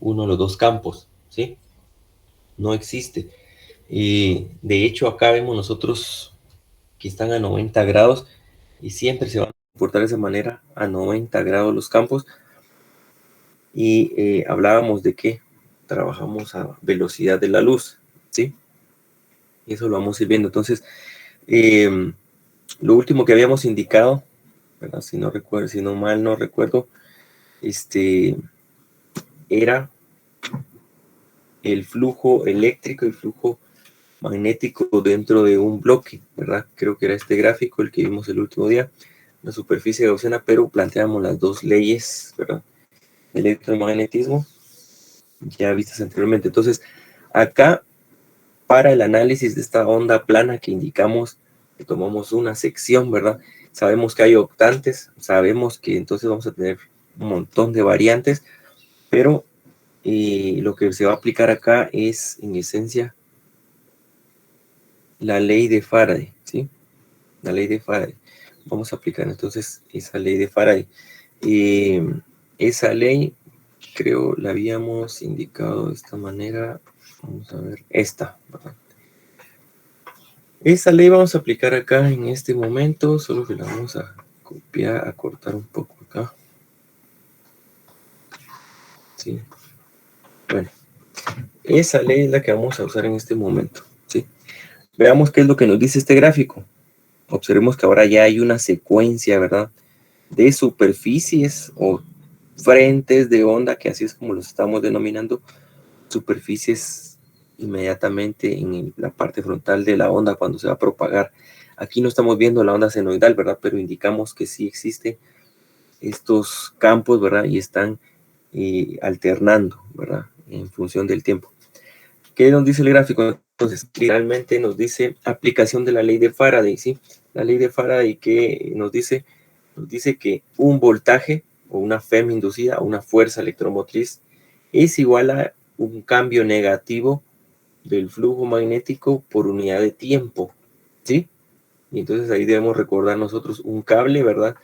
ninguno de los dos campos, ¿sí? No existe. De hecho, acá vemos nosotros que están a 90 grados y siempre se van a comportar de esa manera, a 90 grados los campos. Y hablábamos de que trabajamos a velocidad de la luz, ¿sí? Y eso lo vamos a ir viendo. Entonces, lo último que habíamos indicado, ¿verdad? Si no recuerdo, si no mal no recuerdo, era el flujo eléctrico y flujo magnético dentro de un bloque, ¿verdad? Creo que era este gráfico el que vimos el último día, la superficie gaussiana, pero planteamos las dos leyes, ¿verdad? Electromagnetismo, ya vistas anteriormente. Entonces, acá, para el análisis de esta onda plana que indicamos, que tomamos una sección, ¿verdad? Sabemos que hay octantes, sabemos que entonces vamos a tener un montón de variantes, pero lo que se va a aplicar acá es, en esencia, la ley de Faraday, ¿sí? La ley de Faraday. Vamos a aplicar entonces esa ley de Faraday. Esa ley, creo, la habíamos indicado de esta manera. Vamos a ver, esta, ¿verdad? Esa ley vamos a aplicar acá en este momento, solo que la vamos a copiar, a cortar un poco acá. ¿Sí? Bueno, esa ley es la que vamos a usar en este momento, ¿sí? Veamos qué es lo que nos dice este gráfico. Observemos que ahora ya hay una secuencia, ¿verdad? De superficies o frentes de onda, que así es como los estamos denominando, superficies inmediatamente en la parte frontal de la onda cuando se va a propagar. Aquí no estamos viendo la onda senoidal, ¿verdad? Pero indicamos que sí existen estos campos, ¿verdad? Y están alternando, ¿verdad? En función del tiempo. ¿Qué nos dice el gráfico? Entonces, realmente nos dice aplicación de la ley de Faraday, ¿sí? La ley de Faraday que nos dice que un voltaje o una FEM inducida, una fuerza electromotriz, es igual a un cambio negativo del flujo magnético por unidad de tiempo, ¿sí? Y entonces ahí debemos recordar nosotros un cable, ¿verdad?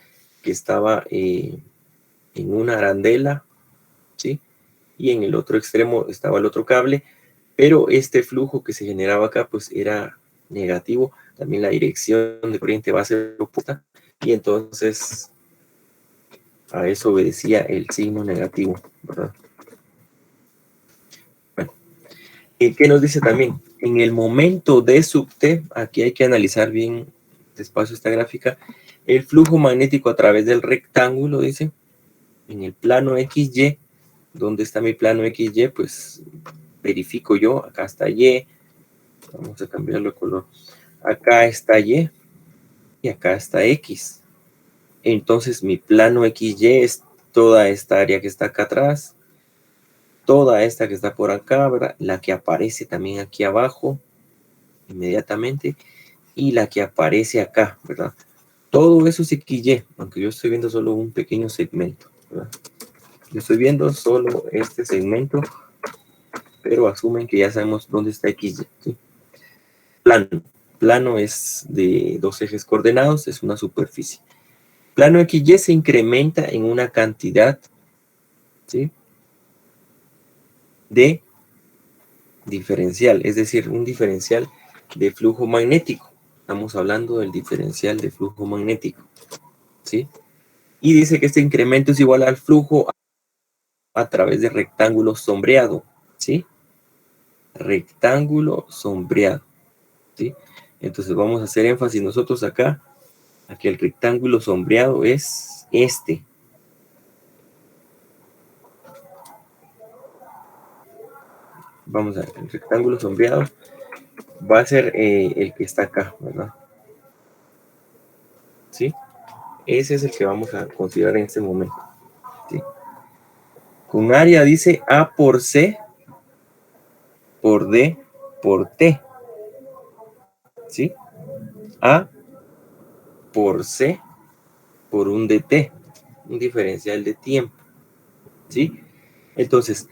Que estaba en una arandela, ¿sí? Y en el otro extremo estaba el otro cable, pero este flujo que se generaba acá, pues era negativo. También la dirección de corriente va a ser opuesta, y entonces a eso obedecía el signo negativo, ¿verdad? Bueno, ¿qué nos dice también? En el momento de sub T, aquí hay que analizar bien despacio esta gráfica, el flujo magnético a través del rectángulo, dice, en el plano XY. ¿Dónde está mi plano XY? Pues verifico yo, acá está Y, vamos a cambiarlo de color, acá está Y y acá está X. Entonces mi plano XY es toda esta área que está acá atrás, toda esta que está por acá, ¿verdad? La que aparece también aquí abajo, inmediatamente, y la que aparece acá, ¿verdad? Todo eso es XY, aunque yo estoy viendo solo un pequeño segmento, ¿verdad? Yo estoy viendo solo este segmento, pero asumen que ya sabemos dónde está XY, ¿sí? Plano. Plano es de dos ejes coordenados, es una superficie. Plano XY se incrementa en una cantidad, ¿sí?, de diferencial, es decir, un diferencial de flujo magnético. Estamos hablando del diferencial de flujo magnético, ¿sí? Y dice que este incremento es igual al flujo a través de rectángulo sombreado, ¿sí? Rectángulo sombreado, ¿sí? Entonces vamos a hacer énfasis nosotros acá a que el rectángulo sombreado es este. Vamos a ver, el rectángulo sombreado va a ser el que está acá, ¿verdad? ¿Sí? Ese es el que vamos a considerar en este momento, ¿sí? Con área dice A por C por D por T, ¿sí? A por C por un dt, un diferencial de tiempo, ¿sí? Entonces,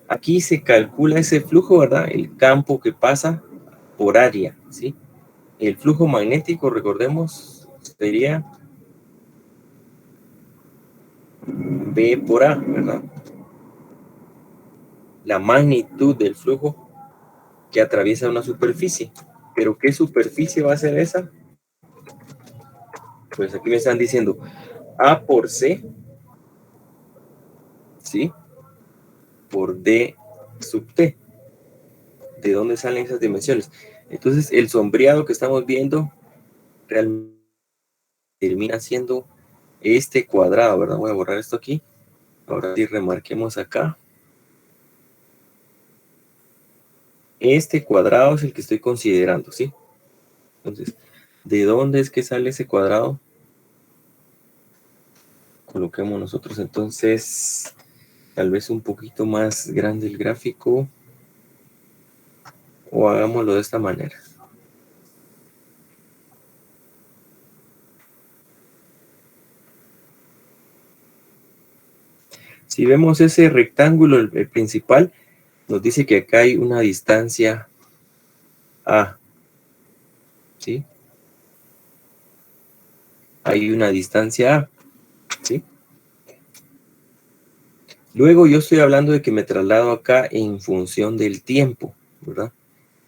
aquí se calcula ese flujo, ¿verdad? El campo que pasa por área, ¿sí? El flujo magnético, recordemos, sería B por A, ¿verdad? la magnitud del flujo que atraviesa una superficie. ¿Pero qué superficie va a ser esa? Pues aquí me están diciendo A por C, ¿sí? Por D sub T. ¿De dónde salen esas dimensiones? Entonces, el sombreado que estamos viendo realmente termina siendo este cuadrado, ¿verdad? Voy a borrar esto aquí. Ahora sí, remarquemos acá. Este cuadrado es el que estoy considerando, ¿sí? Entonces, ¿de dónde es que sale ese cuadrado? Coloquemos nosotros entonces tal vez un poquito más grande el gráfico, o hagámoslo de esta manera. Si vemos ese rectángulo, el principal, nos dice que acá hay una distancia A, ¿sí? Hay una distancia A, ¿sí? Luego yo estoy hablando de que me traslado acá en función del tiempo, ¿verdad?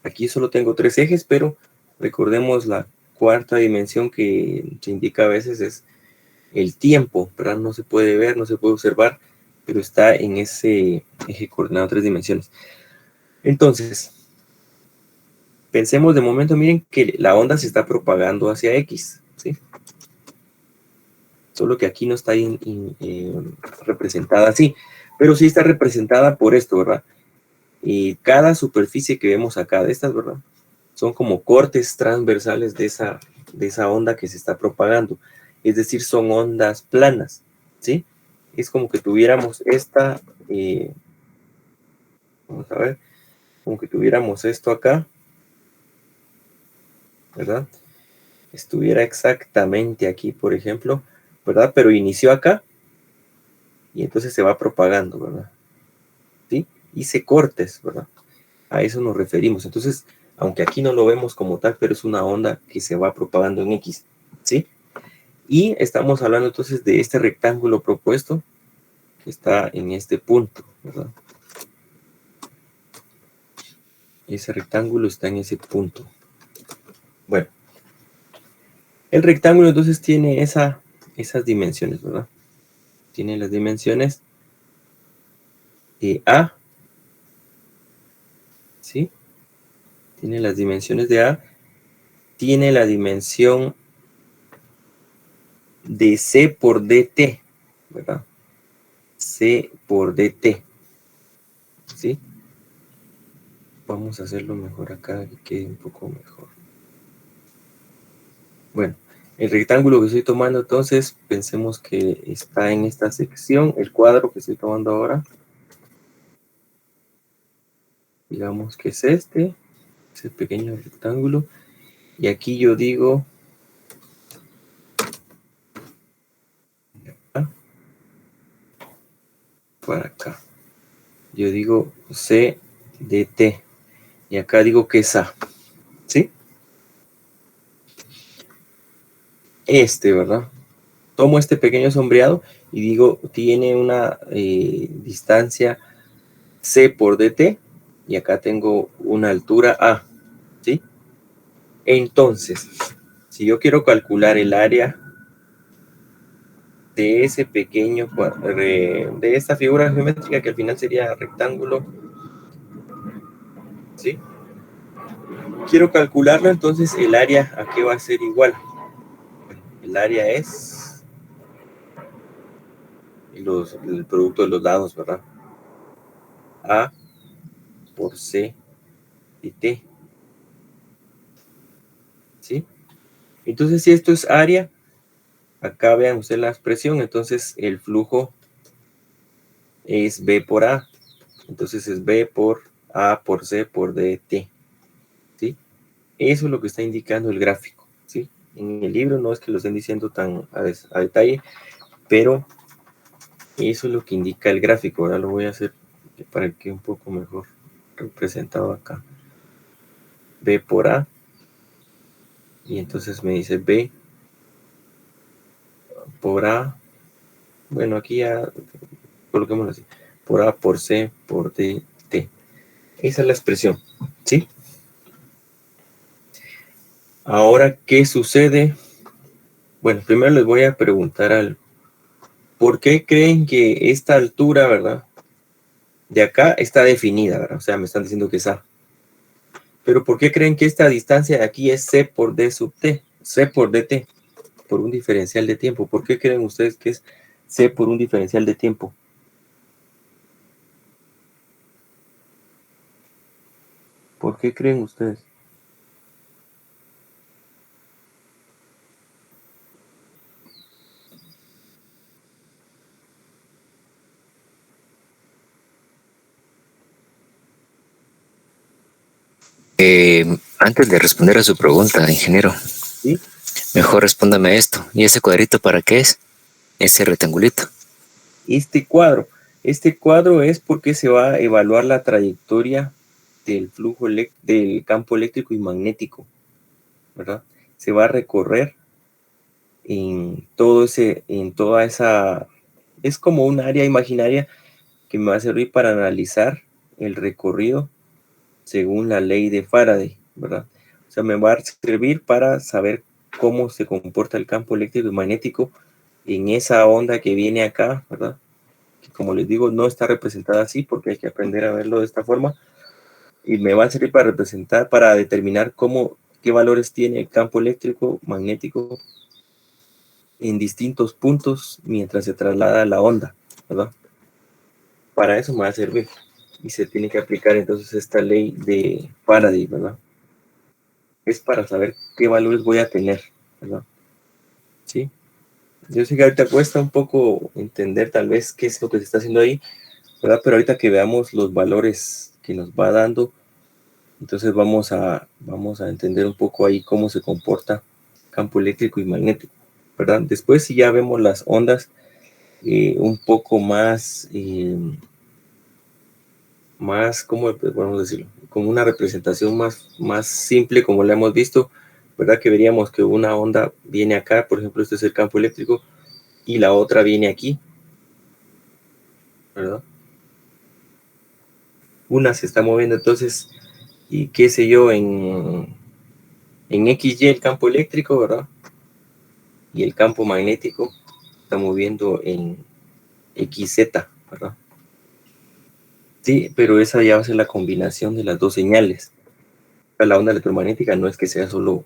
Aquí solo tengo 3 ejes, pero recordemos la cuarta dimensión que se indica a veces es el tiempo, ¿verdad? No se puede ver, no se puede observar, pero está en ese eje coordenado 3 dimensiones. Entonces, pensemos de momento, miren que la onda se está propagando hacia X, ¿sí? Solo que aquí no está representada así, pero sí está representada por esto, ¿verdad? Y cada superficie que vemos acá de estas, ¿verdad? Son como cortes transversales de esa onda que se está propagando. Es decir, son ondas planas, ¿sí? Es como que tuviéramos esta, vamos a ver, como que tuviéramos esto acá, ¿verdad? Estuviera exactamente aquí, por ejemplo, ¿verdad? Pero inició acá y entonces se va propagando, ¿verdad? ¿Sí? Hice cortes, ¿verdad? A eso nos referimos. Entonces, aunque aquí no lo vemos como tal, pero es una onda que se va propagando en X, ¿sí? Y estamos hablando entonces de este rectángulo propuesto que está en este punto, ¿verdad? Ese rectángulo está en ese punto. Bueno, el rectángulo entonces tiene esas dimensiones, ¿verdad? Tiene las dimensiones de A, ¿sí? Tiene las dimensiones de A, tiene la dimensión de C por DT, ¿verdad? C por DT, ¿sí? Vamos a hacerlo mejor acá, que quede un poco mejor. Bueno, el rectángulo que estoy tomando entonces, pensemos que está en esta sección, el cuadro que estoy tomando ahora. Digamos que es este, ese pequeño rectángulo. Y aquí yo digo, para acá, yo digo C de T. Y acá digo que es A, ¿sí? ¿Verdad? Tomo este pequeño sombreado y digo, tiene una distancia C por DT. Y acá tengo una altura A, ¿sí? Entonces, si yo quiero calcular el área de ese pequeño de esta figura geométrica que al final sería rectángulo, ¿sí? Quiero calcularlo, entonces el área aquí va a ser igual. El área es el producto de los lados, ¿verdad? A por C y T, ¿sí? Entonces, si esto es área, acá vean ustedes la expresión, entonces el flujo es B por A. Entonces es B por A por C por DT, ¿sí? Eso es lo que está indicando el gráfico, ¿sí? En el libro no es que lo estén diciendo tan a detalle, pero eso es lo que indica el gráfico. Ahora lo voy a hacer para que quede un poco mejor representado acá. B por A, y entonces me dice B por A, bueno, aquí ya coloquémoslo así, por A por C por DT, Esa es la expresión, ¿sí? Ahora, ¿qué sucede? Bueno, primero les voy a preguntar algo. ¿Por qué creen que esta altura, verdad, de acá está definida, verdad? O sea, me están diciendo que es A. Pero ¿por qué creen que esta distancia de aquí es C por D sub T? C por DT, por un diferencial de tiempo. ¿Por qué creen ustedes que es C por un diferencial de tiempo? ¿Por qué creen ustedes? Antes de responder a su pregunta, ingeniero, ¿Sí? mejor respóndame esto. ¿Y ese cuadrito para qué es? Ese rectangulito. Este cuadro es porque se va a evaluar la trayectoria del flujo del campo eléctrico y magnético, ¿verdad? Se va a recorrer en toda esa, es como un área imaginaria que me va a servir para analizar el recorrido según la ley de Faraday, ¿verdad? O sea, me va a servir para saber cómo se comporta el campo eléctrico y magnético en esa onda que viene acá, ¿verdad? Que como les digo, no está representada así porque hay que aprender a verlo de esta forma. Y me va a servir para representar, para determinar qué valores tiene el campo eléctrico, magnético en distintos puntos mientras se traslada la onda, ¿verdad? Para eso me va a servir. Y se tiene que aplicar entonces esta ley de Faraday, ¿verdad? Es para saber qué valores voy a tener, ¿verdad? Sí. Yo sé que ahorita cuesta un poco entender tal vez qué es lo que se está haciendo ahí, ¿verdad? Pero ahorita que veamos los valores que nos va dando, entonces vamos a entender un poco ahí cómo se comporta campo eléctrico y magnético, ¿verdad? Después si ya vemos las ondas un poco más, ¿cómo podemos decirlo? Como una representación más simple, como la hemos visto, ¿verdad? Que veríamos que una onda viene acá, por ejemplo, este es el campo eléctrico, y la otra viene aquí, ¿verdad? Una se está moviendo entonces, y qué sé yo, en XY el campo eléctrico, ¿verdad? Y el campo magnético está moviendo en XZ, ¿verdad? Sí, pero esa ya va a ser la combinación de las dos señales. La onda electromagnética no es que sea solo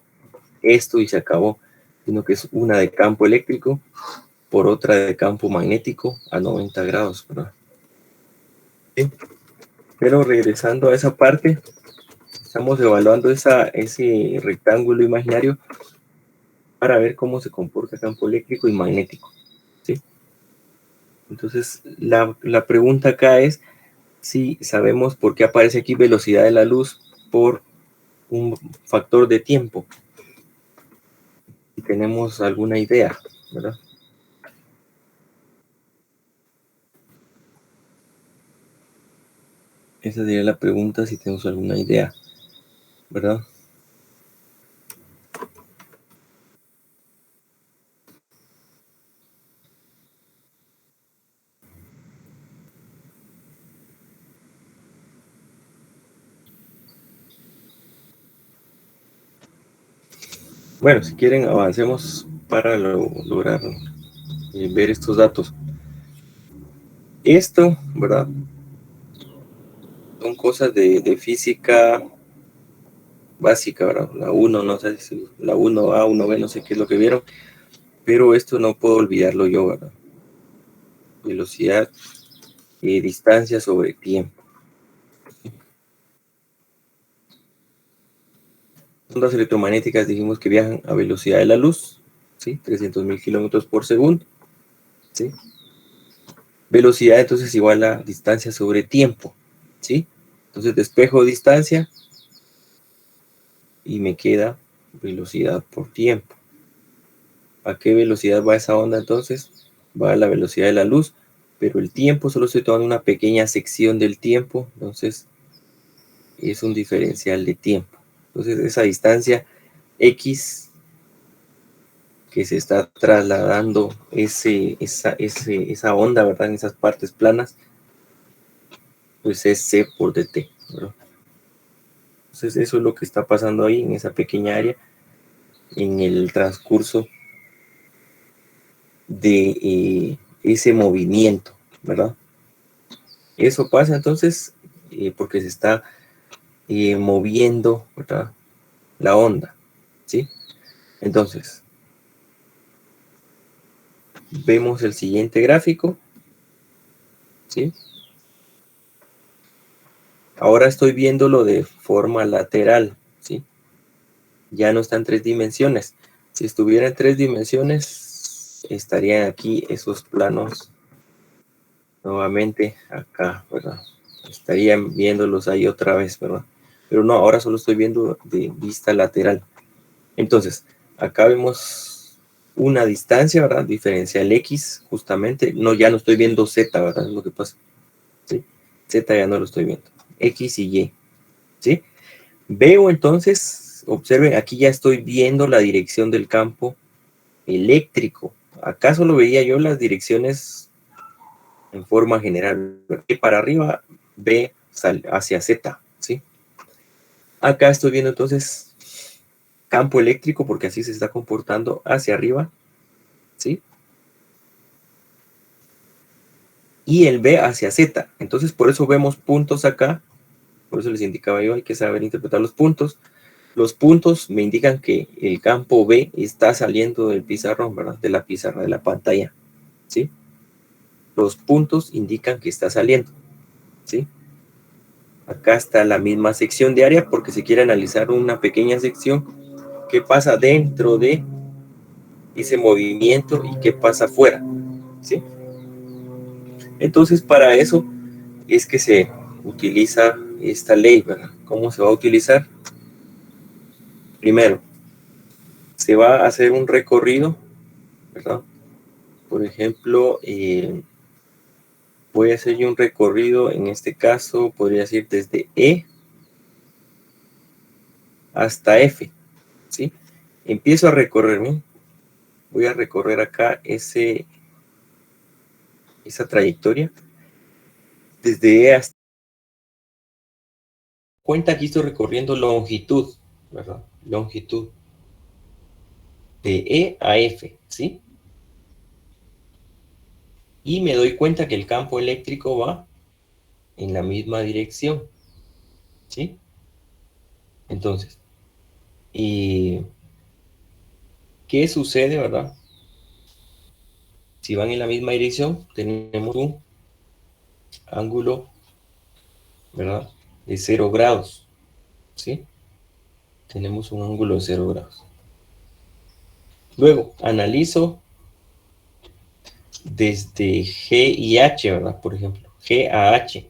esto y se acabó, sino que es una de campo eléctrico por otra de campo magnético a 90 grados, ¿verdad? Sí. Pero regresando a esa parte, estamos evaluando ese rectángulo imaginario para ver cómo se comporta campo eléctrico y magnético, ¿sí? Entonces, la pregunta acá es si sabemos por qué aparece aquí velocidad de la luz por un factor de tiempo. Si tenemos alguna idea, ¿verdad? Esa sería la pregunta, si tenemos alguna idea, ¿verdad? Bueno, si quieren, avancemos para lograr ver estos datos. Esto, ¿verdad? Son cosas de física básica, ¿verdad? La 1, no sé si la 1A, 1B, no sé qué es lo que vieron, pero esto no puedo olvidarlo yo, ¿verdad? Velocidad y distancia sobre tiempo. Ondas electromagnéticas dijimos que viajan a velocidad de la luz, ¿sí? 300.000 kilómetros por segundo, ¿sí? Velocidad entonces igual a distancia sobre tiempo, ¿sí? Entonces despejo distancia y me queda velocidad por tiempo. ¿A qué velocidad va esa onda entonces? Va a la velocidad de la luz, pero el tiempo solo estoy tomando una pequeña sección del tiempo, entonces es un diferencial de tiempo. Entonces esa distancia X que se está trasladando esa onda, ¿verdad? En esas partes planas, pues es C por dt, ¿verdad? Entonces eso es lo que está pasando ahí en esa pequeña área en el transcurso de ese movimiento, ¿verdad? Eso pasa entonces porque se está moviendo, ¿verdad?, la onda, ¿sí? Entonces, vemos el siguiente gráfico, ¿sí? Ahora estoy viéndolo de forma lateral, ¿sí? Ya no está en 3 dimensiones. Si estuviera en 3 dimensiones, estarían aquí esos planos nuevamente acá, ¿verdad? Estarían viéndolos ahí otra vez, ¿verdad? Pero no, ahora solo estoy viendo de vista lateral. Entonces, acá vemos una distancia, ¿verdad? Diferencial X, justamente. No, ya no estoy viendo Z, ¿verdad? Es lo que pasa. ¿Sí? Z ya no lo estoy viendo. X y Y, ¿sí? Veo entonces, observen, aquí ya estoy viendo la dirección del campo eléctrico. Acá solo veía yo las direcciones en forma general. Para arriba, B hacia Z, ¿sí? Acá estoy viendo entonces campo eléctrico porque así se está comportando hacia arriba, ¿sí? Y el B hacia Z. Entonces por eso vemos puntos acá. Por eso les indicaba yo, hay que saber interpretar los puntos. Los puntos me indican que el campo B está saliendo del pizarrón, ¿verdad? De la pizarra, de la pantalla, ¿sí? Los puntos indican que está saliendo, ¿sí? Acá está la misma sección de área porque se quiere analizar una pequeña sección que pasa dentro de ese movimiento y qué pasa afuera, ¿sí? Entonces, para eso es que se utiliza esta ley, ¿verdad? ¿Cómo se va a utilizar? Primero, se va a hacer un recorrido, ¿verdad? Por ejemplo, voy a hacer yo un recorrido, en este caso, podría decir desde E hasta F, ¿sí? Empiezo a recorrerme, voy a recorrer acá esa trayectoria, desde E hasta... Cuenta, aquí estoy recorriendo longitud, ¿verdad? Longitud de E a F, ¿sí? Y me doy cuenta que el campo eléctrico va en la misma dirección, ¿sí? Entonces, ¿qué sucede, verdad? Si van en la misma dirección, tenemos un ángulo, ¿verdad?, de 0 grados, ¿sí? Tenemos un ángulo de 0 grados. Luego, analizo desde G y H, ¿verdad? Por ejemplo, G a H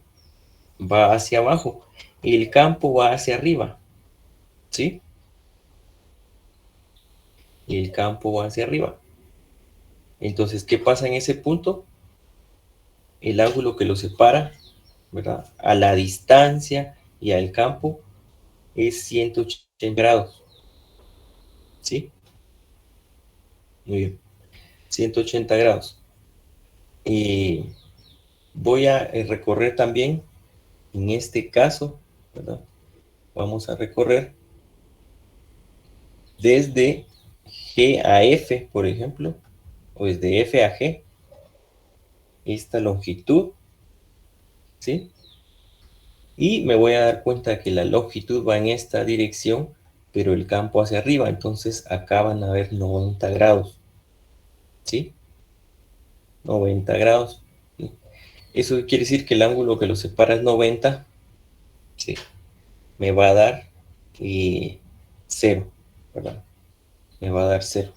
va hacia abajo y el campo va hacia arriba, ¿sí? Y el campo va hacia arriba. Entonces, ¿qué pasa en ese punto? El ángulo que lo separa, ¿verdad?, a la distancia y al campo es 180 grados, ¿sí? Muy bien, 180 grados. Y voy a recorrer también, en este caso, ¿verdad? Vamos a recorrer desde G a F, por ejemplo, o desde F a G, esta longitud, ¿sí? Y me voy a dar cuenta que la longitud va en esta dirección, pero el campo hacia arriba, entonces acá van a haber 90 grados, ¿sí? 90 grados, ¿sí? Eso quiere decir que el ángulo que lo separa es 90, ¿sí? Me va a dar 0, ¿verdad? Me va a dar 0.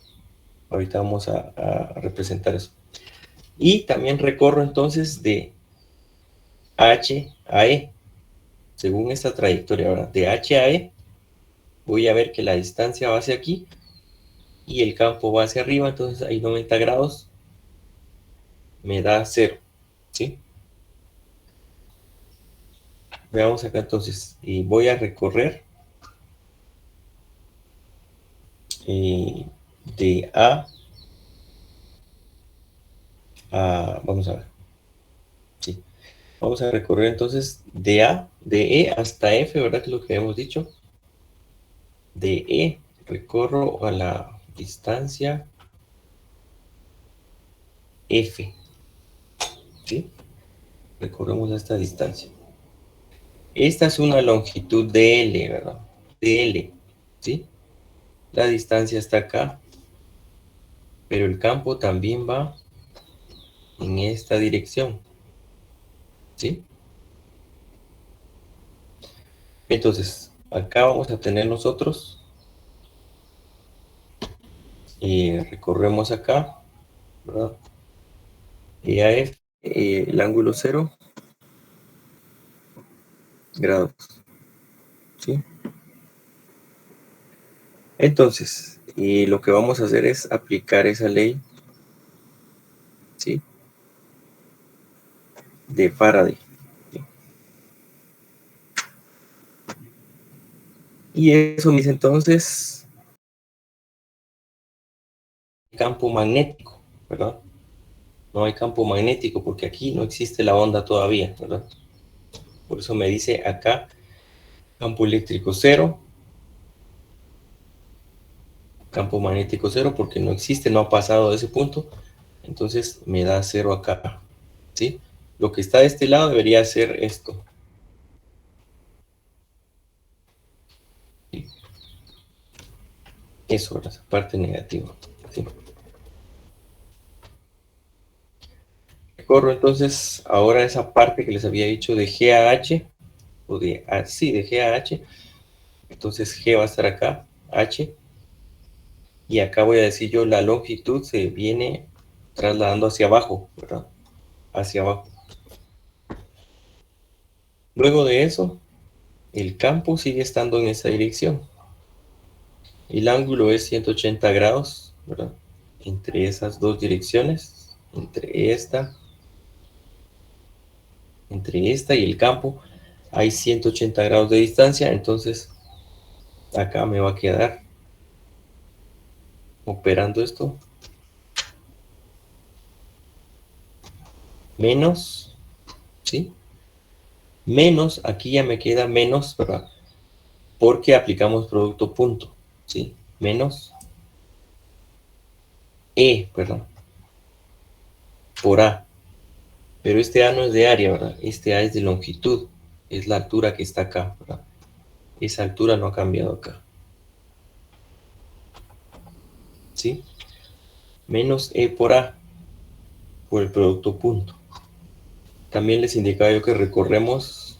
Ahorita vamos a representar eso. Y también recorro entonces de H a E, según esta trayectoria, ¿verdad? De H a E, voy a ver que la distancia va hacia aquí y el campo va hacia arriba, entonces hay 90 grados, me da 0, ¿sí? Veamos acá entonces, y voy a recorrer de vamos a ver, sí, vamos a recorrer entonces de E hasta F, ¿verdad? Que es lo que habíamos dicho. de E recorro a la distancia F, ¿sí? Recorremos esta distancia. Esta es una longitud de L, ¿verdad? De L, ¿sí? La distancia está acá, pero el campo también va en esta dirección, ¿sí? Entonces, acá vamos a tener nosotros, recorremos acá, ¿verdad? EAF, el ángulo 0 grados, ¿sí? Entonces, lo que vamos a hacer es aplicar esa ley, ¿sí? De Faraday. ¿Sí? Y eso me dice entonces campo magnético, ¿verdad? No hay campo magnético porque aquí no existe la onda todavía, ¿verdad? Por eso me dice acá campo eléctrico 0, campo magnético 0 porque no existe, no ha pasado de ese punto, entonces me da 0 acá, ¿sí? Lo que está de este lado debería ser esto. ¿Sí? Eso, esa parte negativa, ¿sí? Corro entonces ahora esa parte que les había dicho de G a H, o de, sí, de G a H, entonces G va a estar acá, H, y acá voy a decir yo la longitud se viene trasladando hacia abajo, ¿verdad? Hacia abajo. Luego de eso, el campo sigue estando en esa dirección. El ángulo es 180 grados, ¿verdad? Entre esas dos direcciones, entre esta y el campo, hay 180 grados de distancia, entonces acá me va a quedar operando esto menos, ¿sí? Menos, aquí ya me queda menos, ¿verdad? Porque aplicamos producto punto, ¿sí? Menos E, perdón, por A. Pero este A no es de área, ¿verdad? Este A es de longitud, es la altura que está acá, ¿verdad? Esa altura no ha cambiado acá, ¿sí? Menos E por A, por el producto punto. También les indicaba yo que recorremos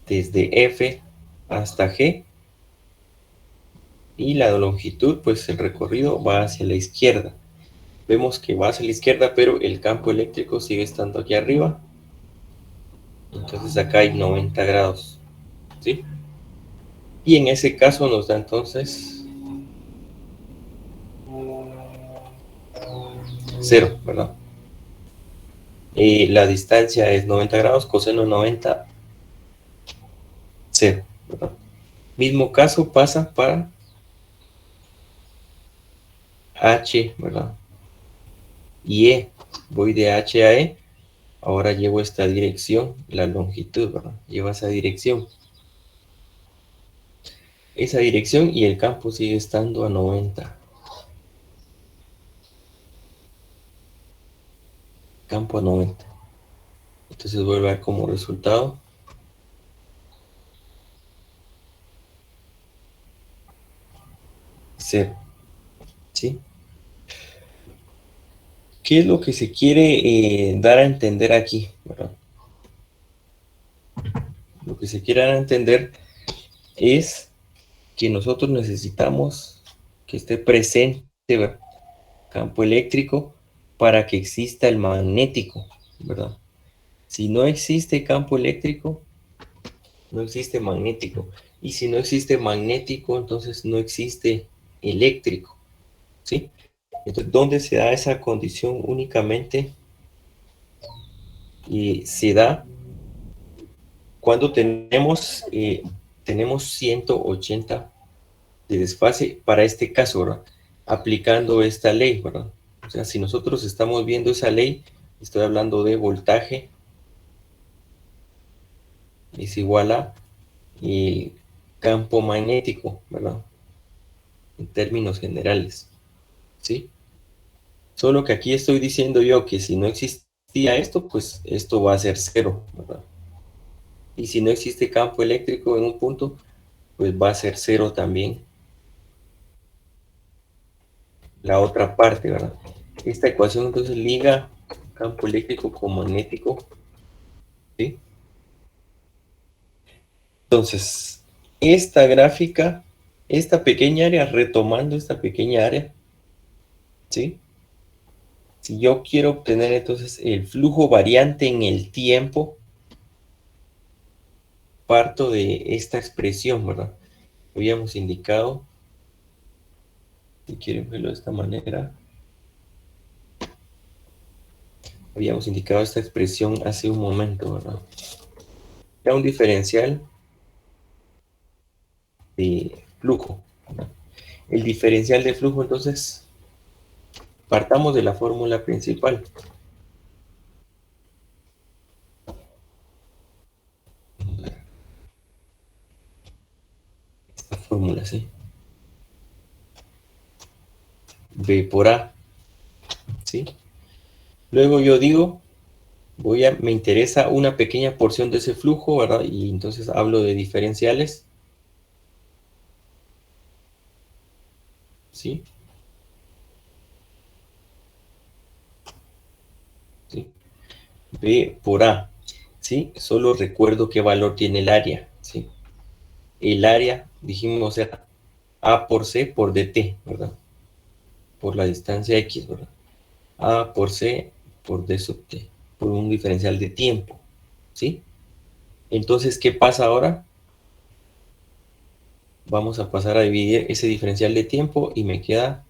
desde F hasta G, y la longitud, pues el recorrido va hacia la izquierda. Vemos que va hacia la izquierda, pero el campo eléctrico sigue estando aquí arriba. Entonces acá hay 90 grados, ¿sí? Y en ese caso nos da entonces 0, ¿verdad? La distancia es 90 grados, coseno 90, 0, ¿verdad? Mismo caso pasa para H, ¿verdad? Y E. Voy de H a E. Ahora llevo esta dirección, la longitud, ¿verdad? Lleva esa dirección. Esa dirección y el campo sigue estando a 90. Campo a 90. Entonces vuelvo a ver como resultado 0. ¿Sí? ¿Qué es lo que se quiere dar a entender aquí? ¿Verdad? Lo que se quiere dar a entender es que nosotros necesitamos que esté presente, ¿verdad? Campo eléctrico para que exista el magnético, ¿verdad? Si no existe campo eléctrico, no existe magnético. Y si no existe magnético, entonces no existe eléctrico, ¿sí? Entonces, ¿dónde se da esa condición únicamente? Y se da cuando tenemos 180 de desfase para este caso, ¿verdad? Aplicando esta ley, ¿verdad? O sea, si nosotros estamos viendo esa ley, estoy hablando de voltaje es igual a campo magnético, ¿verdad? En términos generales, ¿sí? Solo que aquí estoy diciendo yo que si no existía esto, pues esto va a ser cero, ¿verdad? Y si no existe campo eléctrico en un punto, pues va a ser cero también la otra parte, ¿verdad? Esta ecuación entonces liga campo eléctrico con magnético, ¿sí? Entonces, esta gráfica, esta pequeña área, retomando esta pequeña área, ¿sí? Si yo quiero obtener entonces el flujo variante en el tiempo, parto de esta expresión, ¿verdad? Habíamos indicado, si quieren verlo de esta manera, habíamos indicado esta expresión hace un momento, ¿verdad? Era un diferencial de flujo, ¿verdad? El diferencial de flujo, entonces, partamos de la fórmula principal. Esta fórmula, ¿sí? B por A, ¿sí? Luego yo digo, me interesa una pequeña porción de ese flujo, ¿verdad? Y entonces hablo de diferenciales, ¿sí? ¿Sí? B por A, ¿sí? Solo recuerdo qué valor tiene el área, ¿sí? El área, dijimos, era A por C por dt, ¿verdad? Por la distancia X, ¿verdad? A por C por D sub T, por un diferencial de tiempo, ¿sí? Entonces, ¿qué pasa ahora? Vamos a pasar a dividir ese diferencial de tiempo y me queda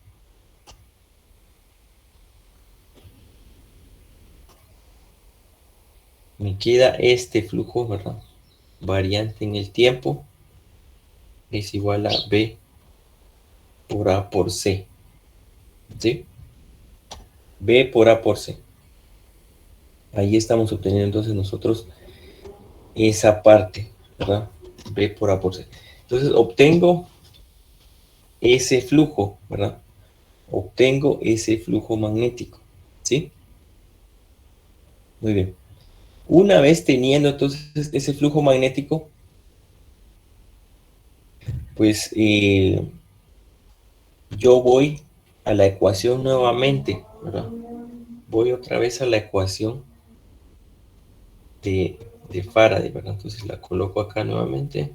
este flujo, ¿verdad? Variante en el tiempo es igual a B por A por C, ¿sí? B por A por C. Ahí estamos obteniendo entonces nosotros esa parte, ¿verdad? B por A por C. Entonces obtengo ese flujo, ¿verdad? Obtengo ese flujo magnético, ¿sí? Muy bien. Una vez teniendo entonces ese flujo magnético, pues yo voy a la ecuación nuevamente, ¿verdad? Voy otra vez a la ecuación de Faraday, ¿verdad? Entonces la coloco acá nuevamente.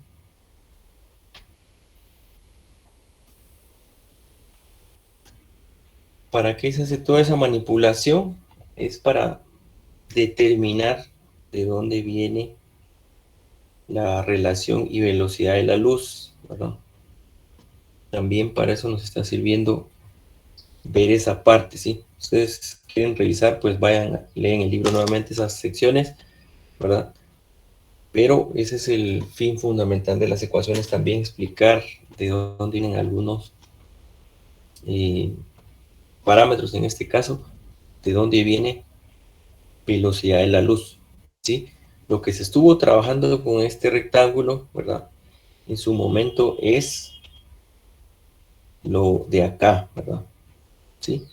¿Para qué se hace toda esa manipulación? Es para determinar de dónde viene la relación y velocidad de la luz, ¿verdad? También para eso nos está sirviendo ver esa parte, ¿sí? Ustedes quieren revisar, pues vayan, leen el libro nuevamente, esas secciones, ¿verdad? Pero ese es el fin fundamental de las ecuaciones, también explicar de dónde vienen algunos parámetros, en este caso, de dónde viene velocidad de la luz, ¿sí? Lo que se estuvo trabajando con este rectángulo, ¿verdad? En su momento es lo de acá, ¿verdad? ¿Sí?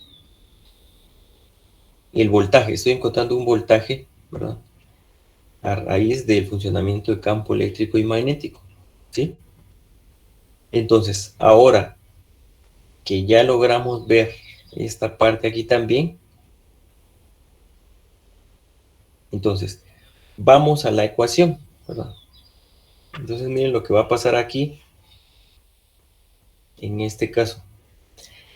El voltaje, estoy encontrando un voltaje, ¿verdad? A raíz del funcionamiento de campo eléctrico y magnético, ¿sí? Entonces, ahora que ya logramos ver esta parte aquí también, entonces, vamos a la ecuación, ¿verdad? Entonces, miren lo que va a pasar aquí, en este caso.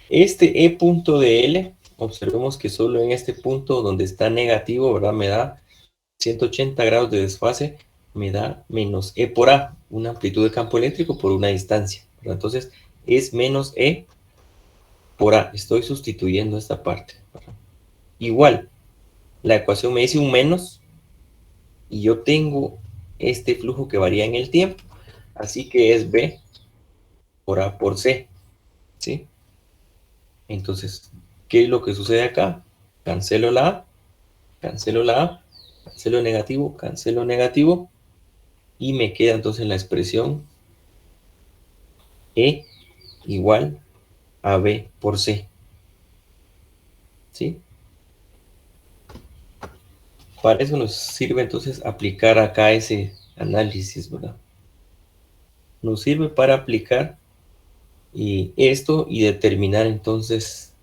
Este E punto de L, observemos que solo en este punto donde está negativo, ¿verdad? Me da 180 grados de desfase, me da menos E por A, una amplitud de campo eléctrico por una distancia, ¿verdad? Entonces, es menos E por A. Estoy sustituyendo esta parte, ¿verdad? Igual, la ecuación me dice un menos y yo tengo este flujo que varía en el tiempo, así que es B por A por C, ¿sí? Entonces, ¿qué es lo que sucede acá? Cancelo la A, cancelo la A, cancelo negativo y me queda entonces la expresión E igual a B por C. ¿Sí? Para eso nos sirve entonces aplicar acá ese análisis, ¿verdad? Nos sirve para aplicar esto y determinar entonces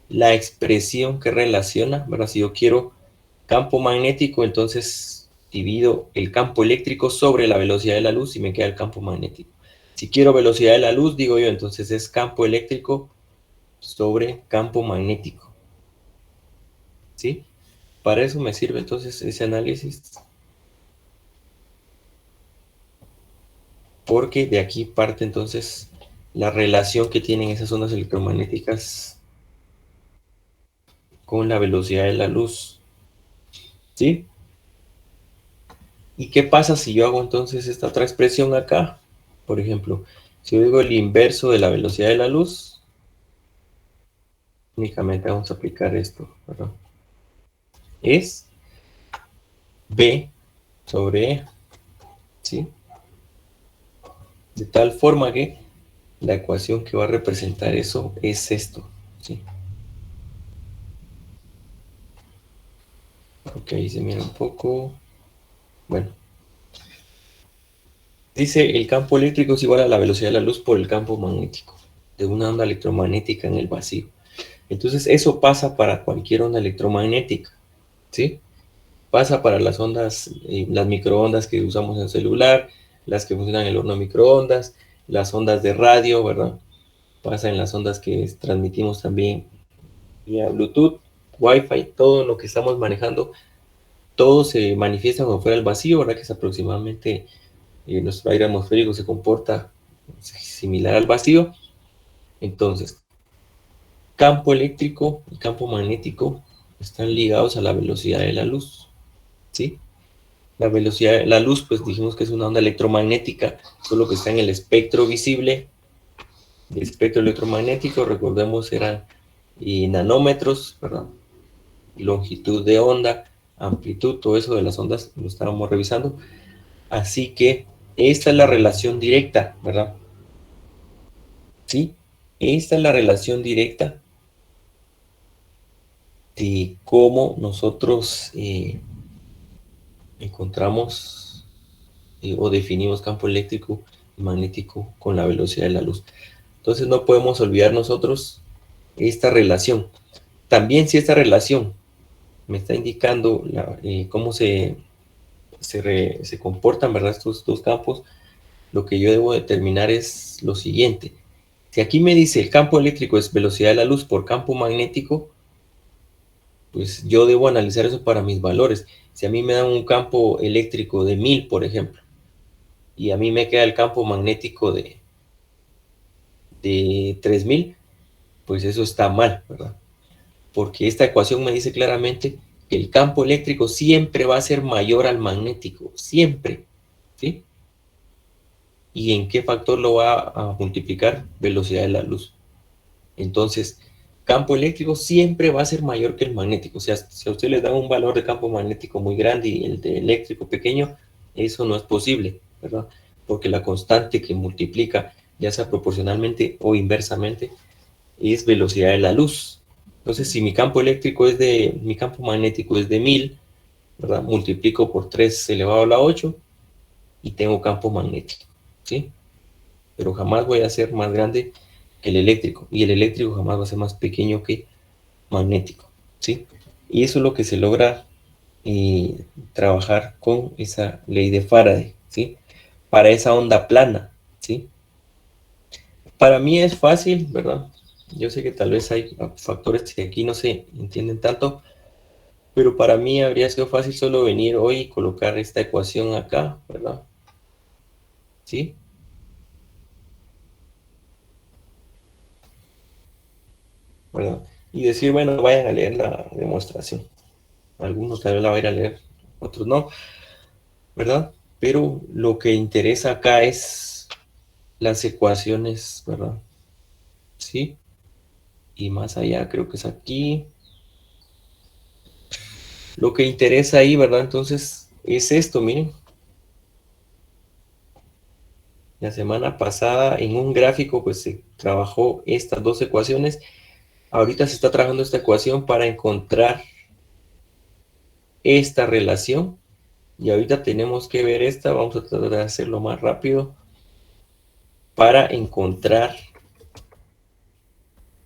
la expresión que relaciona, ¿verdad? Si yo quiero campo magnético, entonces divido el campo eléctrico sobre la velocidad de la luz y me queda el campo magnético. Si quiero velocidad de la luz, digo yo, entonces es campo eléctrico sobre campo magnético. ¿Sí? Para eso me sirve entonces ese análisis. Porque de aquí parte entonces la relación que tienen esas ondas electromagnéticas con la velocidad de la luz. ¿Sí? ¿Y qué pasa si yo hago entonces esta otra expresión acá? Por ejemplo, si yo digo el inverso de la velocidad de la luz, únicamente vamos a aplicar esto, ¿verdad? Es B sobre E, ¿sí? De tal forma que la ecuación que va a representar eso es esto, ¿sí? Ok, ahí se mira un poco. Bueno, dice el campo eléctrico es igual a la velocidad de la luz por el campo magnético de una onda electromagnética en el vacío. Entonces eso pasa para cualquier onda electromagnética, ¿sí? Pasa para las ondas, las microondas que usamos en el celular, las que funcionan en el horno de microondas, las ondas de radio, ¿verdad? Pasa en las ondas que transmitimos también vía Bluetooth, Wi-Fi, todo lo que estamos manejando, todo se manifiesta como fuera el vacío, ¿verdad? Que es aproximadamente, nuestro aire atmosférico se comporta similar al vacío. Entonces, campo eléctrico y campo magnético están ligados a la velocidad de la luz, ¿sí? La velocidad de la luz, pues dijimos que es una onda electromagnética, solo que está en el espectro visible. El espectro electromagnético, recordemos, eran nanómetros, ¿verdad? Longitud de onda, amplitud, todo eso de las ondas lo estábamos revisando. Así que esta es la relación directa, ¿verdad? ¿Sí? Esta es la relación directa de cómo nosotros encontramos o definimos campo eléctrico y magnético con la velocidad de la luz. Entonces no podemos olvidar nosotros esta relación. También si esta relación me está indicando cómo se comportan, ¿verdad? Estos dos campos, lo que yo debo determinar es lo siguiente. Si aquí me dice el campo eléctrico es velocidad de la luz por campo magnético, pues yo debo analizar eso para mis valores. Si a mí me dan un campo eléctrico de 1000, por ejemplo, y a mí me queda el campo magnético de 3000, pues eso está mal, ¿verdad? Porque esta ecuación me dice claramente que el campo eléctrico siempre va a ser mayor al magnético, siempre, ¿sí? ¿Y en qué factor lo va a multiplicar? Velocidad de la luz. Entonces, campo eléctrico siempre va a ser mayor que el magnético. O sea, si a usted le dan un valor de campo magnético muy grande y el de eléctrico pequeño, eso no es posible, ¿verdad? Porque la constante que multiplica, ya sea proporcionalmente o inversamente, es velocidad de la luz. Entonces, si mi campo magnético es de 1000, ¿verdad? Multiplico por 3 elevado a la 8 y tengo campo magnético, ¿sí? Pero jamás voy a ser más grande que el eléctrico, y el eléctrico jamás va a ser más pequeño que magnético, ¿sí? Y eso es lo que se logra trabajar con esa ley de Faraday, ¿sí? Para esa onda plana, ¿sí? Para mí es fácil, ¿verdad? Yo sé que tal vez hay factores que aquí no se entienden tanto, pero para mí habría sido fácil solo venir hoy y colocar esta ecuación acá, ¿verdad? ¿Sí? ¿Verdad? Y decir, bueno, vayan a leer la demostración. Algunos tal vez la van a ir a leer, otros no, ¿verdad? Pero lo que interesa acá es las ecuaciones, ¿verdad? ¿Sí? Y más allá, creo que es aquí. Lo que interesa ahí, ¿verdad? Entonces, es esto, miren. La semana pasada en un gráfico pues se trabajó estas dos ecuaciones. Ahorita se está trabajando esta ecuación para encontrar esta relación. Y ahorita tenemos que ver esta. Vamos a tratar de hacerlo más rápido para encontrar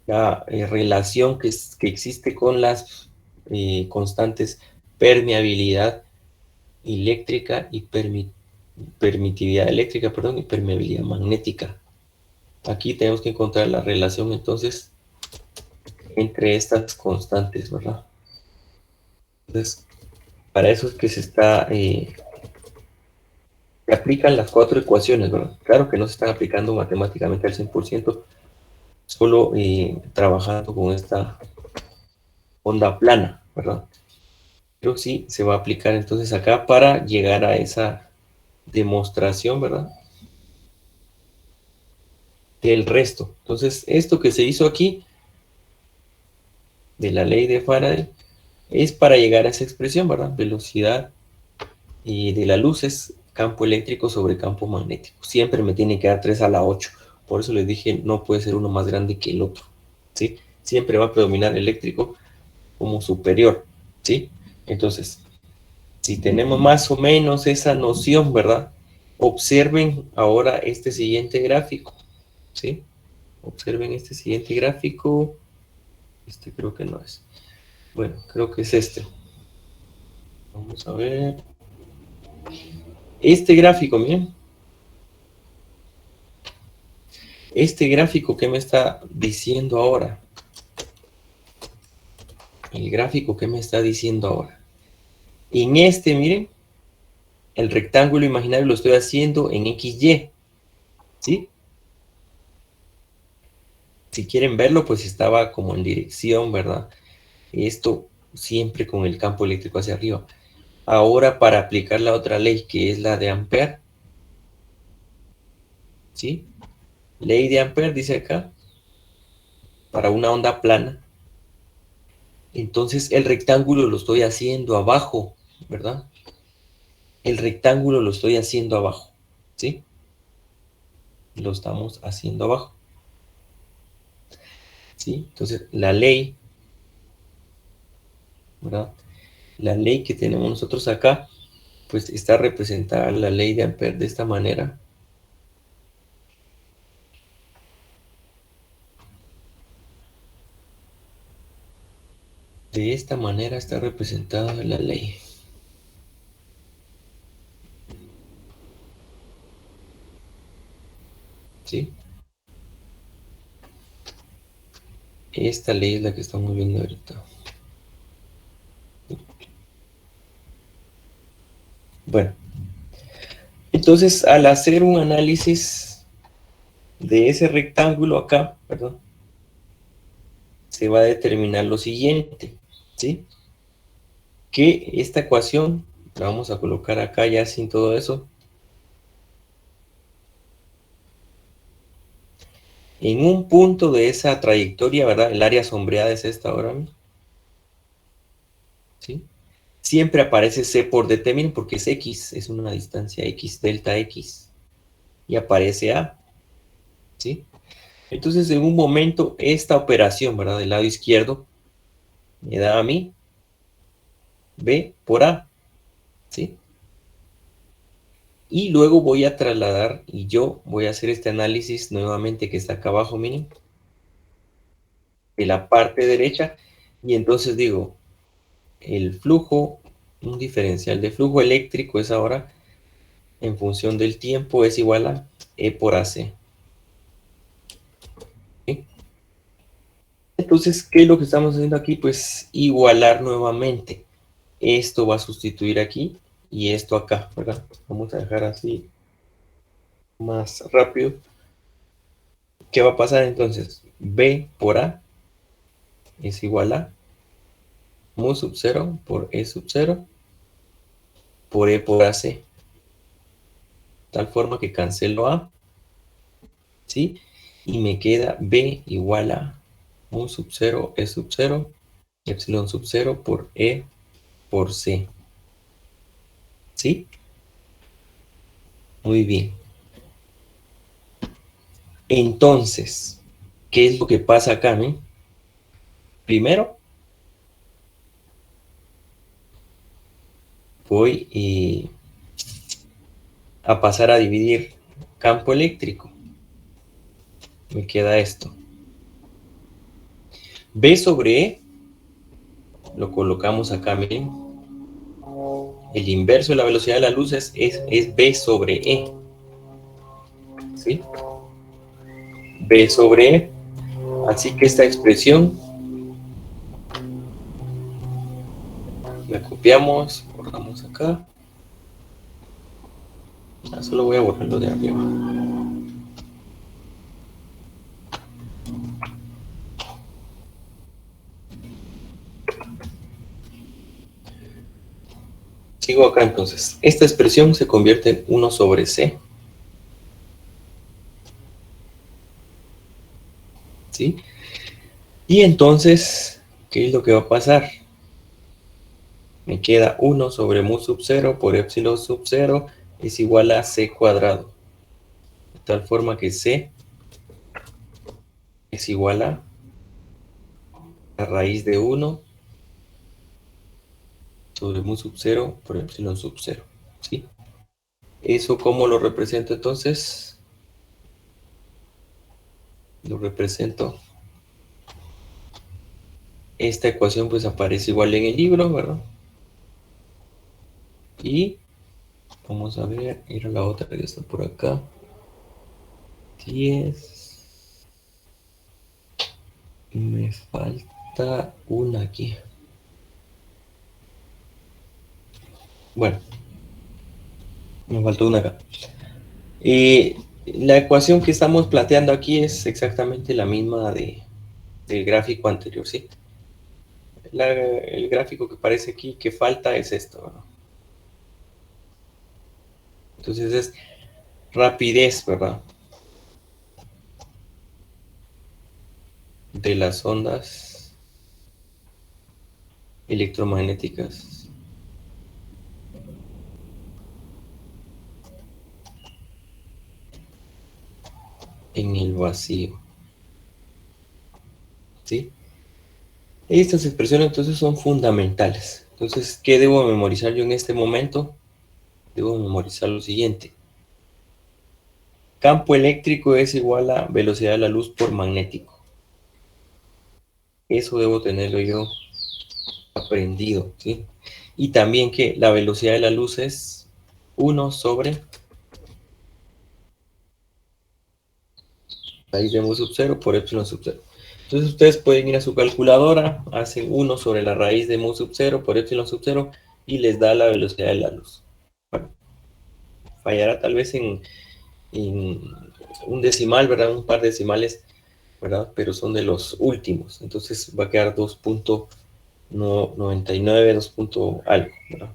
la relación que existe con las constantes permeabilidad eléctrica y permitividad eléctrica, perdón, y permeabilidad magnética. Aquí tenemos que encontrar la relación entonces entre estas constantes, ¿verdad? Entonces, para eso es que se aplican las cuatro ecuaciones, ¿verdad? Claro que no se están aplicando matemáticamente al 100%, solo trabajando con esta onda plana, ¿verdad? Pero sí se va a aplicar entonces acá para llegar a esa demostración, ¿verdad? Del resto. Entonces, esto que se hizo aquí, de la ley de Faraday, es para llegar a esa expresión, ¿verdad? Velocidad de la luz es campo eléctrico sobre campo magnético. Siempre me tiene que dar 3 a la 8. Por eso les dije, no puede ser uno más grande que el otro, ¿sí? Siempre va a predominar eléctrico como superior, ¿sí? Entonces, si tenemos más o menos esa noción, ¿verdad? Observen ahora este siguiente gráfico, ¿sí? Observen este siguiente gráfico. Este creo que no es. Bueno, creo que es este. Vamos a ver. Este gráfico, miren. Este gráfico, ¿qué me está diciendo ahora? El gráfico, ¿qué me está diciendo ahora? En este, miren, el rectángulo imaginario lo estoy haciendo en XY, ¿sí? Si quieren verlo, pues estaba como en dirección, ¿verdad? Esto siempre con el campo eléctrico hacia arriba. Ahora, para aplicar la otra ley, que es la de Ampère, ¿sí? Ley de Ampère, dice acá, para una onda plana. Entonces, el rectángulo lo estoy haciendo abajo, ¿verdad? El rectángulo lo estoy haciendo abajo, ¿sí? Lo estamos haciendo abajo, ¿sí? Entonces, la ley, ¿verdad? La ley que tenemos nosotros acá, pues está representada la ley de Ampère de esta manera. De esta manera está representada la ley. ¿Sí? Esta ley es la que estamos viendo ahorita. Bueno, entonces al hacer un análisis de ese rectángulo acá, perdón, se va a determinar lo siguiente, ¿sí? Que esta ecuación la vamos a colocar acá ya sin todo eso. En un punto de esa trayectoria, ¿verdad? El área sombreada es esta ahora, ¿sí? Siempre aparece C por determinar porque es X, es una distancia X, delta X, y aparece A, ¿sí? Entonces, en un momento, esta operación, ¿verdad? Del lado izquierdo, me da a mí B por A, ¿sí? Y luego voy a trasladar, y yo voy a hacer este análisis nuevamente que está acá abajo, miren, de la parte derecha, y entonces digo, el flujo, un diferencial de flujo eléctrico es ahora, en función del tiempo, es igual a E por AC. ¿Sí? Entonces, ¿qué es lo que estamos haciendo aquí? Pues igualar nuevamente. Esto va a sustituir aquí y esto acá, ¿verdad? Vamos a dejar así más rápido. ¿Qué va a pasar entonces? B por A es igual a mu sub 0 por E sub 0 por E por AC. Tal forma que cancelo A, ¿sí? Y me queda B igual a mu sub 0, E sub 0, epsilon sub 0 por E por C. ¿Sí? Muy bien. Entonces, ¿qué es lo que pasa acá, no? Primero, voy a pasar a dividir campo eléctrico. Me queda esto. B sobre E, lo colocamos acá, miren. El inverso de la velocidad de la luz es B sobre E. ¿Sí? B sobre E. Así que esta expresión la copiamos, borramos acá. Solo voy a borrarlo de arriba. Sigo acá entonces. Esta expresión se convierte en 1 sobre C. ¿Sí? Y entonces, ¿qué es lo que va a pasar? Me queda 1 sobre mu sub 0 por epsilon sub 0 es igual a C cuadrado. De tal forma que C es igual a la raíz de 1 sobre mu sub 0 por epsilon sub 0. ¿Sí? ¿Eso cómo lo represento entonces? Lo represento. Esta ecuación pues aparece igual en el libro, ¿verdad? Y vamos a ver, era la otra que está por acá. 10. Me falta una aquí. Bueno, me faltó una acá. La ecuación que estamos planteando aquí es exactamente la misma del gráfico anterior, ¿sí? El gráfico que aparece aquí que falta es esto, ¿verdad? Entonces es rapidez, ¿verdad? De las ondas electromagnéticas en el vacío, ¿sí? Estas expresiones entonces son fundamentales. Entonces, ¿qué debo memorizar yo en este momento? Debo memorizar lo siguiente. Campo eléctrico es igual a velocidad de la luz por magnético. Eso debo tenerlo yo aprendido, ¿sí? Y también que la velocidad de la luz es 1 sobre raíz de mu sub 0 por epsilon sub 0. Entonces ustedes pueden ir a su calculadora, hacen 1 sobre la raíz de mu sub 0 por epsilon sub 0 y les da la velocidad de la luz. Bueno, fallará tal vez en un decimal, ¿verdad? Un par de decimales, ¿verdad? Pero son de los últimos. Entonces va a quedar 2.99, 2. Algo, ¿verdad?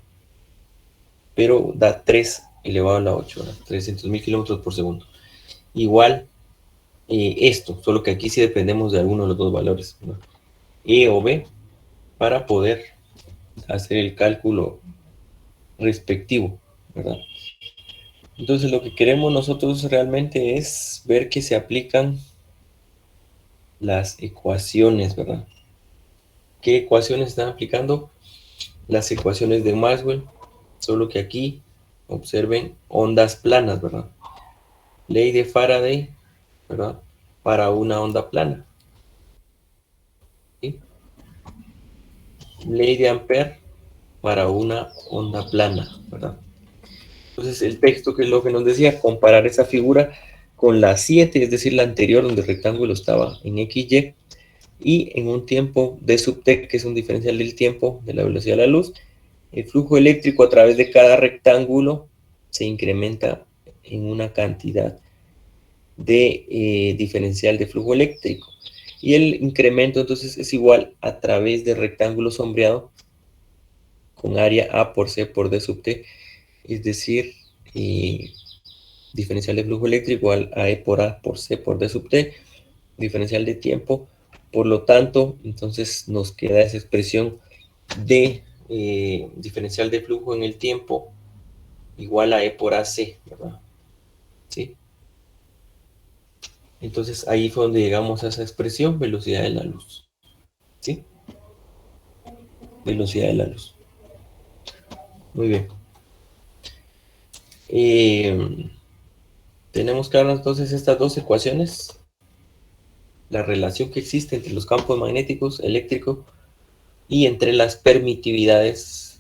Pero da 3 elevado a la 8, ¿verdad? 300.000 kilómetros por segundo. Igual esto, solo que aquí sí dependemos de alguno de los dos valores, ¿verdad? E o B, para poder hacer el cálculo respectivo, ¿verdad? Entonces lo que queremos nosotros realmente es ver que se aplican las ecuaciones, ¿verdad? ¿Qué ecuaciones están aplicando? Las ecuaciones de Maxwell, solo que aquí observen ondas planas, ¿verdad? Ley de Faraday, ¿verdad? Para una onda plana. ¿Sí? Ley de Ampère para una onda plana, ¿verdad? Entonces el texto, que es lo que nos decía, comparar esa figura con la 7, es decir, la anterior, donde el rectángulo estaba en XY, y en un tiempo d sub t, que es un diferencial del tiempo de la velocidad de la luz, el flujo eléctrico a través de cada rectángulo se incrementa en una cantidad de diferencial de flujo eléctrico. Y el incremento entonces es igual a través del rectángulo sombreado con área A por C por D sub T, es decir, diferencial de flujo eléctrico igual a E por A por C por D sub T, diferencial de tiempo. Por lo tanto, entonces nos queda esa expresión de diferencial de flujo en el tiempo igual a E por AC, ¿verdad? ¿Sí? Entonces ahí fue donde llegamos a esa expresión, velocidad de la luz. ¿Sí? Velocidad de la luz. Muy bien. Tenemos claro entonces estas dos ecuaciones. La relación que existe entre los campos magnéticos, eléctricos, y entre las permitividades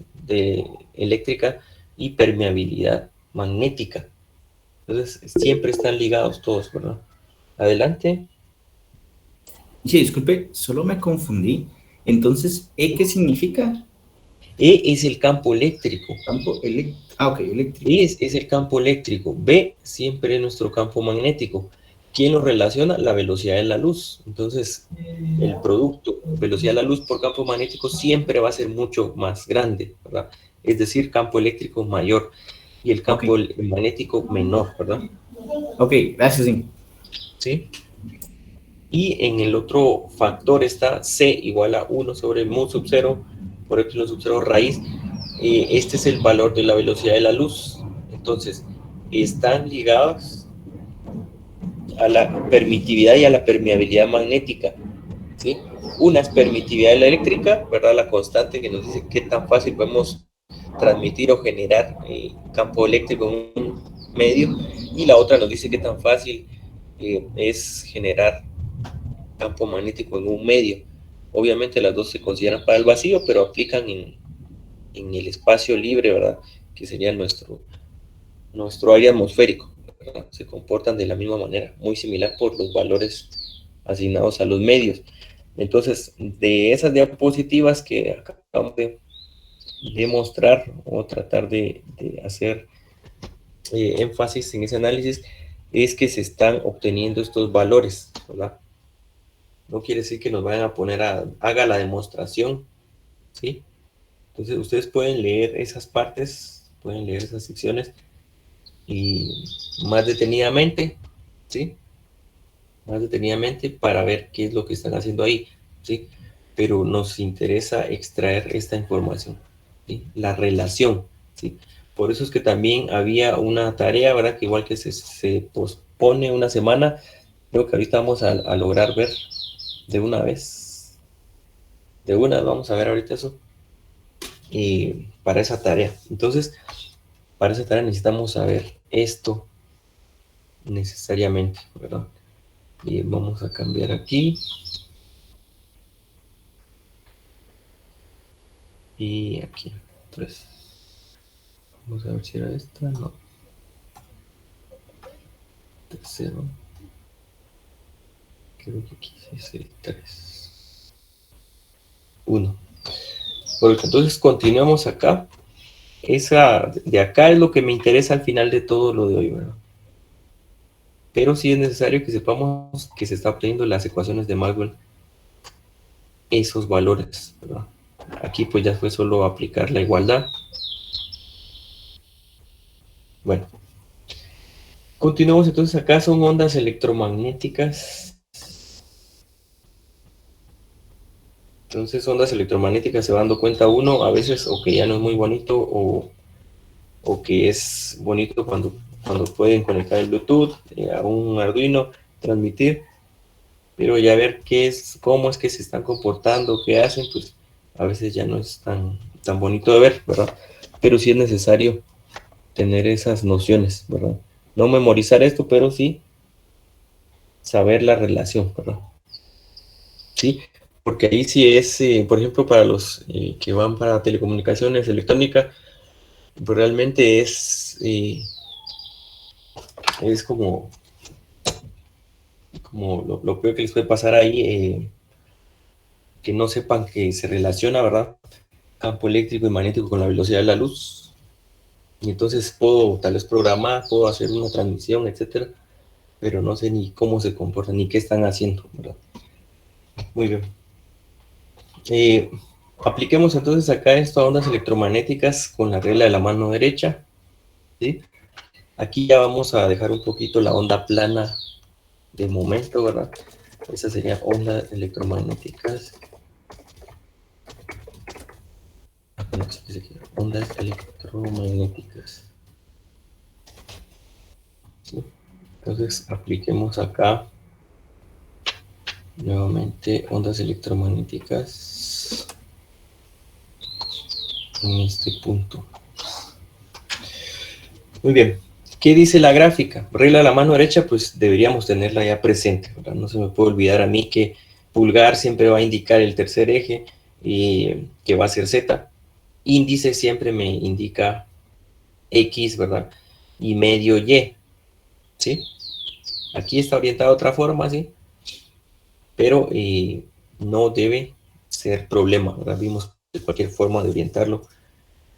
eléctrica y permeabilidad magnética. Entonces, siempre están ligados todos, ¿verdad? Adelante. Sí, disculpe, solo me confundí. Entonces, ¿E qué significa? E es el campo eléctrico. Campo eléctrico. Ah, ok, eléctrico. E es el campo eléctrico. B siempre es nuestro campo magnético. ¿Quién lo relaciona? La velocidad de la luz. Entonces, el producto, velocidad de la luz por campo magnético, siempre va a ser mucho más grande, ¿verdad? Es decir, campo eléctrico mayor y el campo magnético menor, ¿verdad? Ok, gracias, sí. ¿Sí? Y en el otro factor está C igual a 1 sobre mu sub 0 por epsilon sub 0 raíz. Este es el valor de la velocidad de la luz. Entonces, están ligados a la permitividad y a la permeabilidad magnética, ¿sí? Una es permitividad de la eléctrica, ¿verdad? La constante que nos dice qué tan fácil podemos transmitir o generar campo eléctrico en un medio, y la otra nos dice qué tan fácil es generar campo magnético en un medio. Obviamente las dos se consideran para el vacío, pero aplican en el espacio libre, ¿verdad? Que sería nuestro área atmosférico, ¿verdad? Se comportan de la misma manera, muy similar por los valores asignados a los medios. Entonces, de esas diapositivas que acabamos de demostrar o tratar de hacer énfasis en ese análisis, es que se están obteniendo estos valores, ¿verdad? No quiere decir que nos vayan a poner haga la demostración, ¿sí? Entonces, ustedes pueden leer esas partes, pueden leer esas secciones y más detenidamente, ¿sí? Más detenidamente para ver qué es lo que están haciendo ahí, ¿sí? Pero nos interesa extraer esta información, ¿sí? La relación, ¿sí? Por eso es que también había una tarea, ¿verdad? Que igual que se pospone una semana, creo que ahorita vamos a lograr ver de una vez. De una, vamos a ver ahorita eso. Para esa tarea. Entonces, para esa tarea necesitamos saber esto necesariamente, ¿verdad? Y vamos a cambiar aquí. Y aquí. Entonces, vamos a ver si era esta. No. Tercero. Creo que aquí es el 3. 1. Porque entonces continuamos acá. Esa de acá es lo que me interesa al final de todo lo de hoy, ¿verdad? Pero sí es necesario que sepamos que se está obteniendo las ecuaciones de Maxwell, esos valores, ¿verdad? Aquí pues ya fue solo aplicar la igualdad. Bueno, continuamos entonces. Acá son ondas electromagnéticas. Entonces, ondas electromagnéticas se va dando cuenta uno a veces o que ya no es muy bonito o que es bonito cuando pueden conectar el Bluetooth a un Arduino, transmitir, pero ya ver cómo es que se están comportando, qué hacen, pues a veces ya no es tan bonito de ver, ¿verdad? Pero sí es necesario tener esas nociones, ¿verdad? No memorizar esto, pero sí saber la relación, ¿verdad? Sí, porque ahí sí es, por ejemplo, para los que van para telecomunicaciones, electrónica, pues realmente es como lo peor que les puede pasar ahí, que no sepan que se relaciona, ¿verdad? Campo eléctrico y magnético con la velocidad de la luz. Y entonces puedo tal vez programar, puedo hacer una transmisión, etcétera, pero no sé ni cómo se comportan, ni qué están haciendo, ¿verdad? Muy bien. Apliquemos entonces acá esto a ondas electromagnéticas con la regla de la mano derecha, ¿sí? Aquí ya vamos a dejar un poquito la onda plana de momento, ¿verdad? Esas serían ondas electromagnéticas. Ondas electromagnéticas. ¿Sí? Entonces apliquemos acá Nuevamente, ondas electromagnéticas en este punto. Muy bien. ¿Qué dice la gráfica? Regla de la mano derecha, pues deberíamos tenerla ya presente, ¿verdad? No se me puede olvidar a mí que pulgar siempre va a indicar el tercer eje, y que va a ser Z. Índice siempre me indica X, ¿verdad? Y medio Y, ¿sí? Aquí está orientado de otra forma, ¿sí? Pero no debe ser problema, ¿verdad? Vimos de cualquier forma de orientarlo,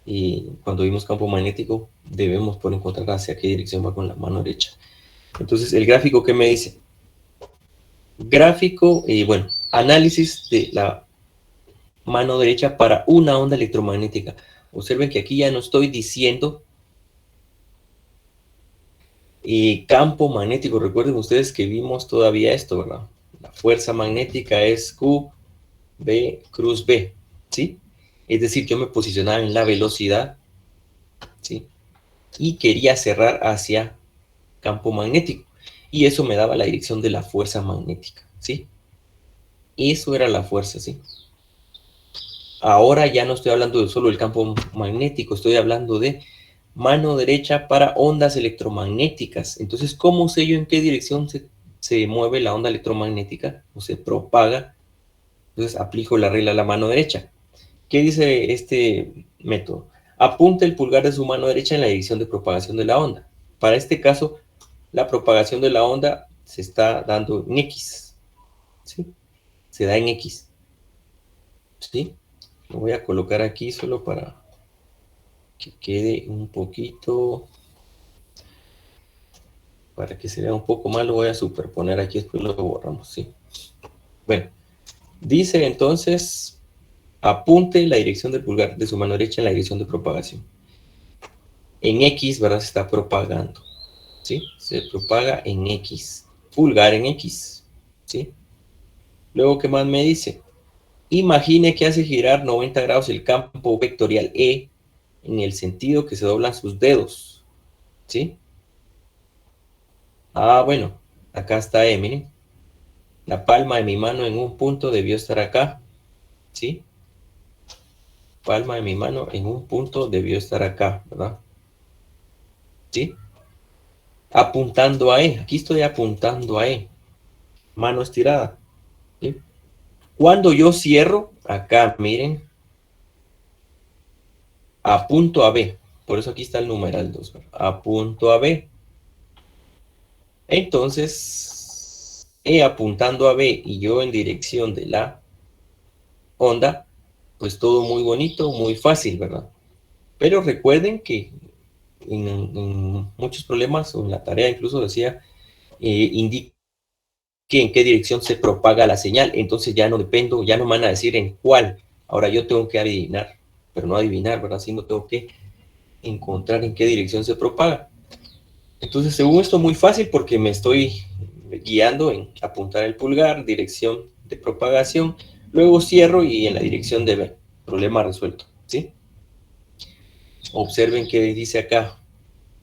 y cuando vimos campo magnético debemos poder encontrar hacia qué dirección va con la mano derecha. Entonces, el gráfico, ¿qué me dice? Gráfico, bueno, análisis de la mano derecha para una onda electromagnética. Observen que aquí ya no estoy diciendo campo magnético. Recuerden ustedes que vimos todavía esto, ¿verdad? La fuerza magnética es Q, B, cruz B, ¿sí? Es decir, yo me posicionaba en la velocidad, ¿sí? Y quería cerrar hacia campo magnético. Y eso me daba la dirección de la fuerza magnética, ¿sí? Eso era la fuerza, ¿sí? Ahora ya no estoy hablando de solo el campo magnético, estoy hablando de mano derecha para ondas electromagnéticas. Entonces, ¿cómo sé yo en qué dirección se mueve la onda electromagnética o se propaga? Entonces, aplico la regla de la mano derecha. ¿Qué dice este método? Apunta el pulgar de su mano derecha en la dirección de propagación de la onda. Para este caso, la propagación de la onda se está dando en X, ¿sí? Se da en X, ¿sí? Lo voy a colocar aquí solo para que quede un poquito, para que se vea un poco más, lo voy a superponer aquí, después lo borramos, ¿sí? Bueno, dice entonces, apunte la dirección del pulgar de su mano derecha en la dirección de propagación. En X, ¿verdad? Se está propagando, ¿sí? Se propaga en X, pulgar en X, ¿sí? Luego, ¿qué más me dice? Imagine que hace girar 90 grados el campo vectorial E en el sentido que se doblan sus dedos, ¿sí? Ah, bueno, acá está E, miren. La palma de mi mano en un punto debió estar acá, ¿sí? Palma de mi mano en un punto debió estar acá, ¿verdad? ¿Sí? Apuntando a E, aquí estoy apuntando a E. Mano estirada, ¿sí? Cuando yo cierro, acá, miren, apunto a B. Por eso aquí está el numeral 2, ¿verdad? Apunto a B. Entonces, E apuntando a B y yo en dirección de la onda, pues todo muy bonito, muy fácil, ¿verdad? Pero recuerden que en muchos problemas, o en la tarea incluso decía, indique en qué dirección se propaga la señal. Entonces ya no dependo, ya no me van a decir en cuál. Ahora yo tengo que adivinar, pero no adivinar, ¿verdad? Sino tengo que encontrar en qué dirección se propaga. Entonces, según esto, muy fácil porque me estoy guiando en apuntar el pulgar, dirección de propagación, luego cierro y en la dirección de B. Problema resuelto, ¿sí? Observen que dice acá,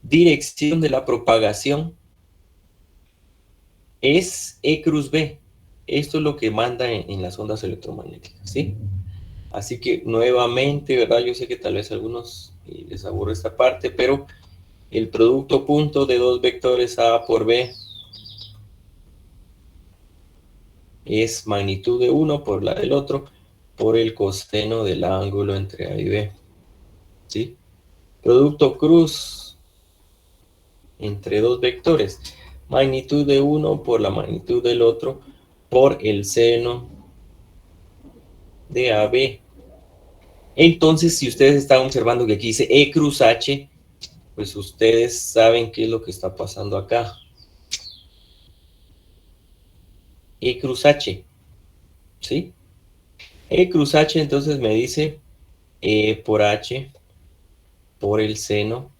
dirección de la propagación es E cruz B. Esto es lo que manda en las ondas electromagnéticas, ¿sí? Así que nuevamente, ¿verdad? Yo sé que tal vez a algunos les aburre esta parte, pero el producto punto de dos vectores A por B es magnitud de uno por la del otro por el coseno del ángulo entre A y B, ¿sí? Producto cruz entre dos vectores, magnitud de uno por la magnitud del otro por el seno de AB. Entonces, si ustedes están observando que aquí dice E cruz H, pues ustedes saben qué es lo que está pasando acá. E cruz H, ¿sí? E cruz H entonces me dice E por H por el seno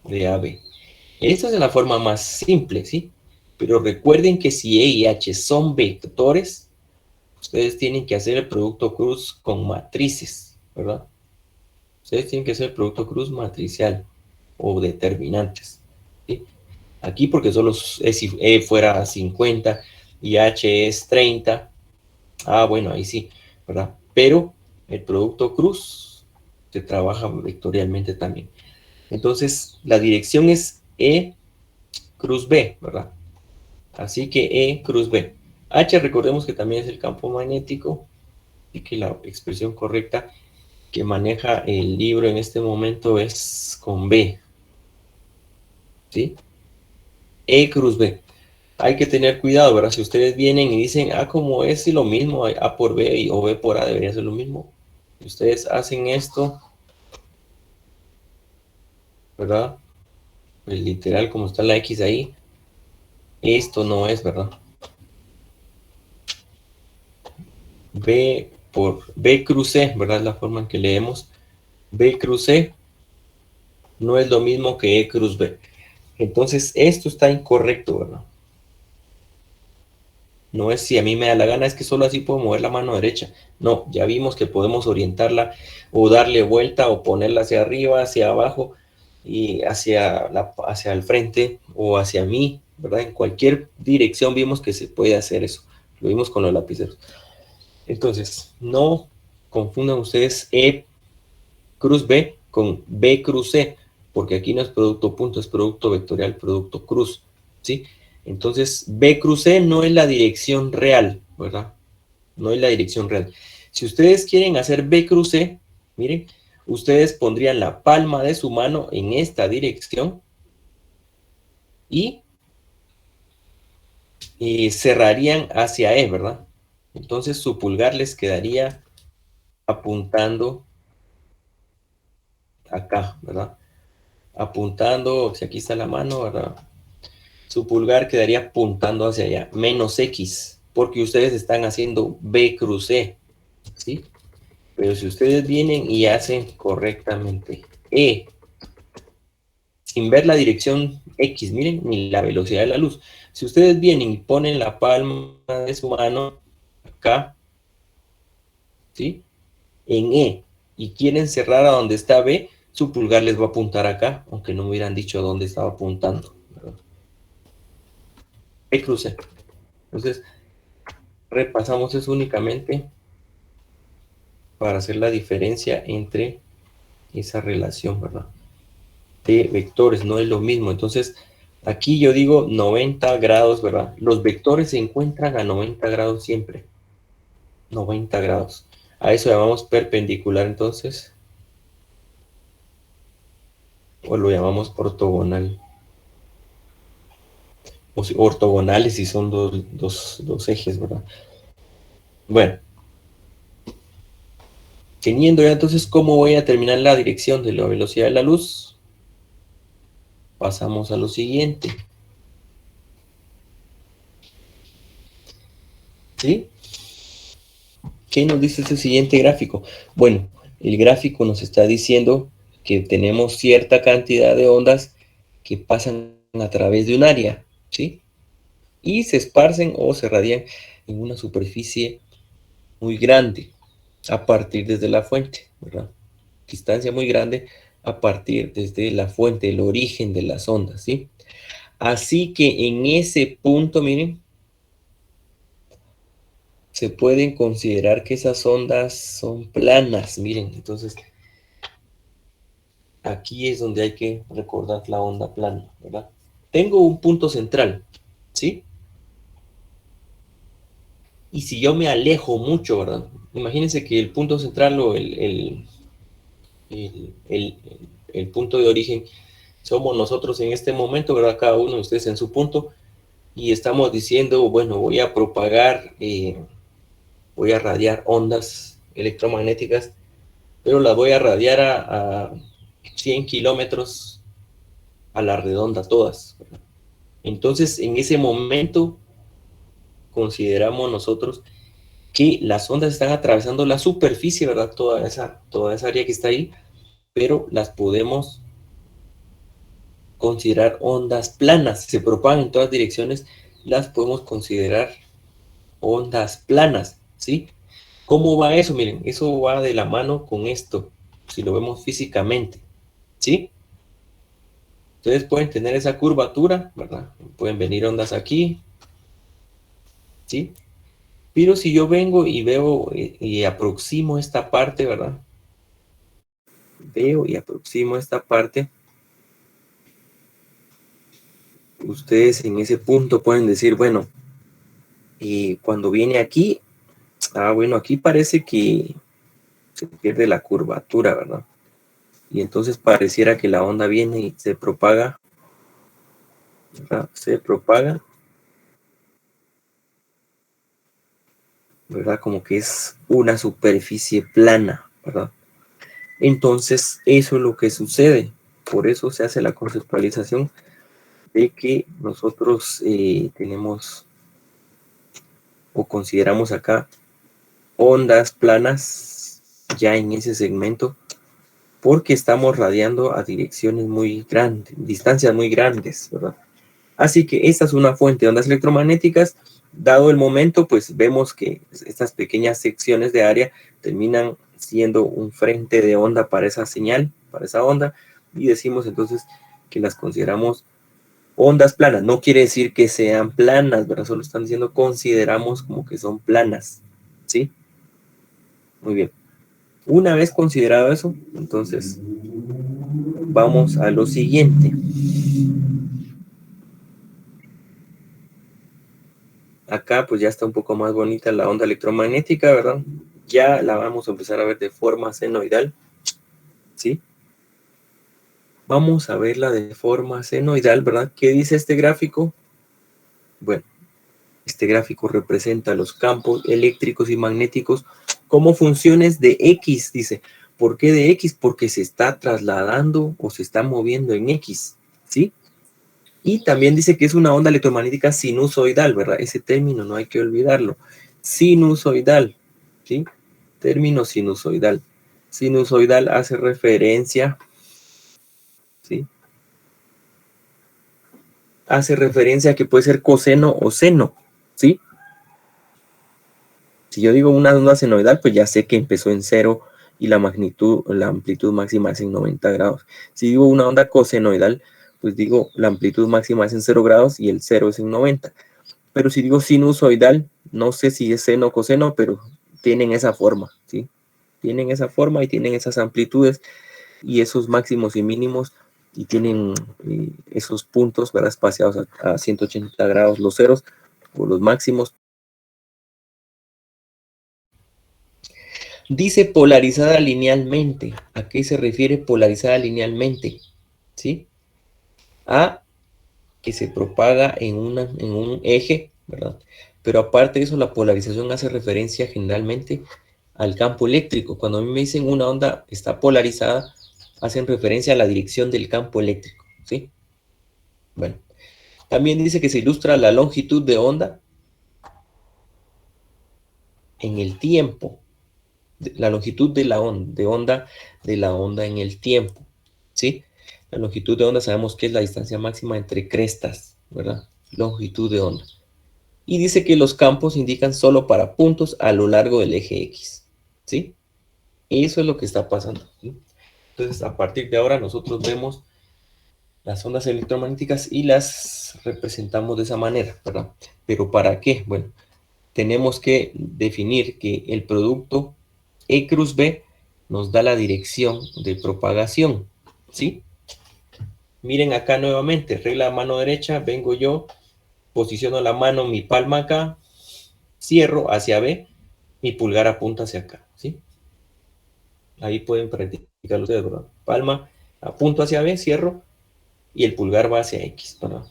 de AB. Esta es la forma más simple, ¿sí? Pero recuerden que si E y H son vectores, ustedes tienen que hacer el producto cruz con matrices, ¿verdad? Ustedes tienen que hacer el producto cruz matricial o determinantes, ¿sí? Aquí porque solo es si E fuera 50, y H es 30. Ah, bueno, ahí sí, ¿verdad? Pero el producto cruz se trabaja vectorialmente también. Entonces, la dirección es E cruz B, ¿verdad? Así que E cruz B. H, recordemos que también es el campo magnético y que la expresión correcta que maneja el libro en este momento es con B, ¿sí? E cruz B. Hay que tener cuidado, ¿verdad? Si ustedes vienen y dicen, como es y lo mismo, A por B o B por A debería ser lo mismo. Si ustedes hacen esto, ¿verdad? Pues literal, como está la X ahí, esto no es, ¿verdad? B por B cruz C, ¿verdad? Es la forma en que leemos. B cruz C no es lo mismo que E cruz B. Entonces, esto está incorrecto, ¿verdad? No es si a mí me da la gana, es que solo así puedo mover la mano derecha. No, ya vimos que podemos orientarla o darle vuelta o ponerla hacia arriba, hacia abajo y hacia el frente o hacia mí, ¿verdad? En cualquier dirección vimos que se puede hacer eso. Lo vimos con los lapiceros. Entonces, no confundan ustedes E cruz B con B cruz C, porque aquí no es producto punto, es producto vectorial, producto cruz, ¿sí? Entonces, B cruz C no es la dirección real, ¿verdad? No es la dirección real. Si ustedes quieren hacer B cruz C, miren, ustedes pondrían la palma de su mano en esta dirección y cerrarían hacia E, ¿verdad? Entonces su pulgar les quedaría apuntando acá, ¿verdad? Apuntando, si aquí está la mano, ¿verdad? Su pulgar quedaría apuntando hacia allá, menos X, porque ustedes están haciendo B cruz C, ¿sí? Pero si ustedes vienen y hacen correctamente E, sin ver la dirección X, miren, ni la velocidad de la luz. Si ustedes vienen y ponen la palma de su mano acá, ¿sí? En E, y quieren cerrar a donde está B, su pulgar les va a apuntar acá, aunque no me hubieran dicho dónde estaba apuntando, ¿verdad? B cruz C. Entonces, repasamos eso únicamente para hacer la diferencia entre esa relación, ¿verdad? De vectores, no es lo mismo. Entonces, aquí yo digo 90 grados, ¿verdad? Los vectores se encuentran a 90 grados siempre. 90 grados. A eso llamamos perpendicular, entonces, o lo llamamos ortogonal. O ortogonales si son dos ejes, ¿verdad? Bueno, teniendo ya entonces cómo voy a terminar la dirección de la velocidad de la luz, pasamos a lo siguiente. ¿Sí? ¿Qué nos dice este siguiente gráfico? Bueno, el gráfico nos está diciendo que tenemos cierta cantidad de ondas que pasan a través de un área, ¿sí? Y se esparcen o se radian en una superficie muy grande a partir desde la fuente, ¿verdad? Distancia muy grande a partir desde la fuente, el origen de las ondas, ¿sí? Así que en ese punto, miren, se pueden considerar que esas ondas son planas, miren, entonces aquí es donde hay que recordar la onda plana, ¿verdad? Tengo un punto central, ¿sí? Y si yo me alejo mucho, ¿verdad? Imagínense que el punto central o el, el- el punto de origen somos nosotros en este momento, ¿verdad? Cada uno de ustedes en su punto, y estamos diciendo, bueno, voy a propagar, voy a radiar ondas electromagnéticas, pero las voy a radiar a 100 kilómetros a la redonda todas, ¿verdad? Entonces, en ese momento, consideramos nosotros que las ondas están atravesando la superficie, ¿verdad? Toda esa área que está ahí, pero las podemos considerar ondas planas. Si se propagan en todas direcciones, las podemos considerar ondas planas, ¿sí? ¿Cómo va eso? Miren, eso va de la mano con esto, si lo vemos físicamente, ¿sí? Ustedes pueden tener esa curvatura, ¿verdad? Pueden venir ondas aquí, ¿sí? Pero si yo vengo y veo y aproximo esta parte, ¿verdad? Veo y aproximo esta parte. Ustedes en ese punto pueden decir, bueno, cuando viene aquí, bueno, aquí parece que se pierde la curvatura, ¿verdad? Y entonces pareciera que la onda viene y se propaga, ¿verdad? Se propaga, ¿verdad? Como que es una superficie plana, ¿verdad? Entonces, eso es lo que sucede. Por eso se hace la conceptualización de que nosotros tenemos o consideramos acá ondas planas ya en ese segmento, porque estamos radiando a direcciones muy grandes, distancias muy grandes, ¿verdad? Así que esta es una fuente de ondas electromagnéticas. Dado el momento, pues vemos que estas pequeñas secciones de área terminan siendo un frente de onda para esa señal, para esa onda, y decimos entonces que las consideramos ondas planas. No quiere decir que sean planas, ¿verdad? Solo están diciendo consideramos como que son planas, ¿sí? Muy bien. Una vez considerado eso, entonces vamos a lo siguiente. Acá pues ya está un poco más bonita la onda electromagnética, ¿verdad? Ya la vamos a empezar a ver de forma senoidal, ¿sí? Vamos a verla de forma senoidal, ¿verdad? ¿Qué dice este gráfico? Bueno, este gráfico representa los campos eléctricos y magnéticos como funciones de X, dice. ¿Por qué de X? Porque se está trasladando o se está moviendo en X, ¿sí? Y también dice que es una onda electromagnética sinusoidal, ¿verdad? Ese término no hay que olvidarlo. Sinusoidal, ¿sí? Término sinusoidal. Sinusoidal hace referencia, ¿sí? Hace referencia a que puede ser coseno o seno, ¿sí? Si yo digo una onda senoidal, pues ya sé que empezó en 0 y la amplitud máxima es en 90 grados. Si digo una onda cosenoidal, pues digo la amplitud máxima es en 0 grados y el 0 es en 90. Pero si digo sinusoidal, no sé si es seno o coseno, pero tienen esa forma, ¿sí? Tienen esa forma y tienen esas amplitudes y esos máximos y mínimos y tienen esos puntos, ¿verdad? Espaciados a 180 grados los ceros o los máximos. Dice polarizada linealmente. ¿A qué se refiere polarizada linealmente? ¿Sí? A que se propaga en un eje, ¿verdad? Pero aparte de eso, la polarización hace referencia generalmente al campo eléctrico. Cuando a mí me dicen una onda está polarizada, hacen referencia a la dirección del campo eléctrico, ¿sí? Bueno, también dice que se ilustra la longitud de onda en el tiempo, la longitud de la onda en el tiempo, ¿sí? La longitud de onda sabemos que es la distancia máxima entre crestas, ¿verdad? Longitud de onda. Y dice que los campos indican solo para puntos a lo largo del eje X, ¿sí? Eso es lo que está pasando, ¿sí? Entonces, a partir de ahora nosotros vemos las ondas electromagnéticas y las representamos de esa manera, ¿verdad? ¿Pero para qué? Bueno, tenemos que definir que el producto E cruz B nos da la dirección de propagación, ¿sí? Miren acá nuevamente, regla a mano derecha, vengo yo, posiciono la mano, mi palma acá, cierro hacia B, mi pulgar apunta hacia acá, ¿sí? Ahí pueden practicar ustedes, ¿verdad? Palma, apunto hacia B, cierro, y el pulgar va hacia X, ¿verdad?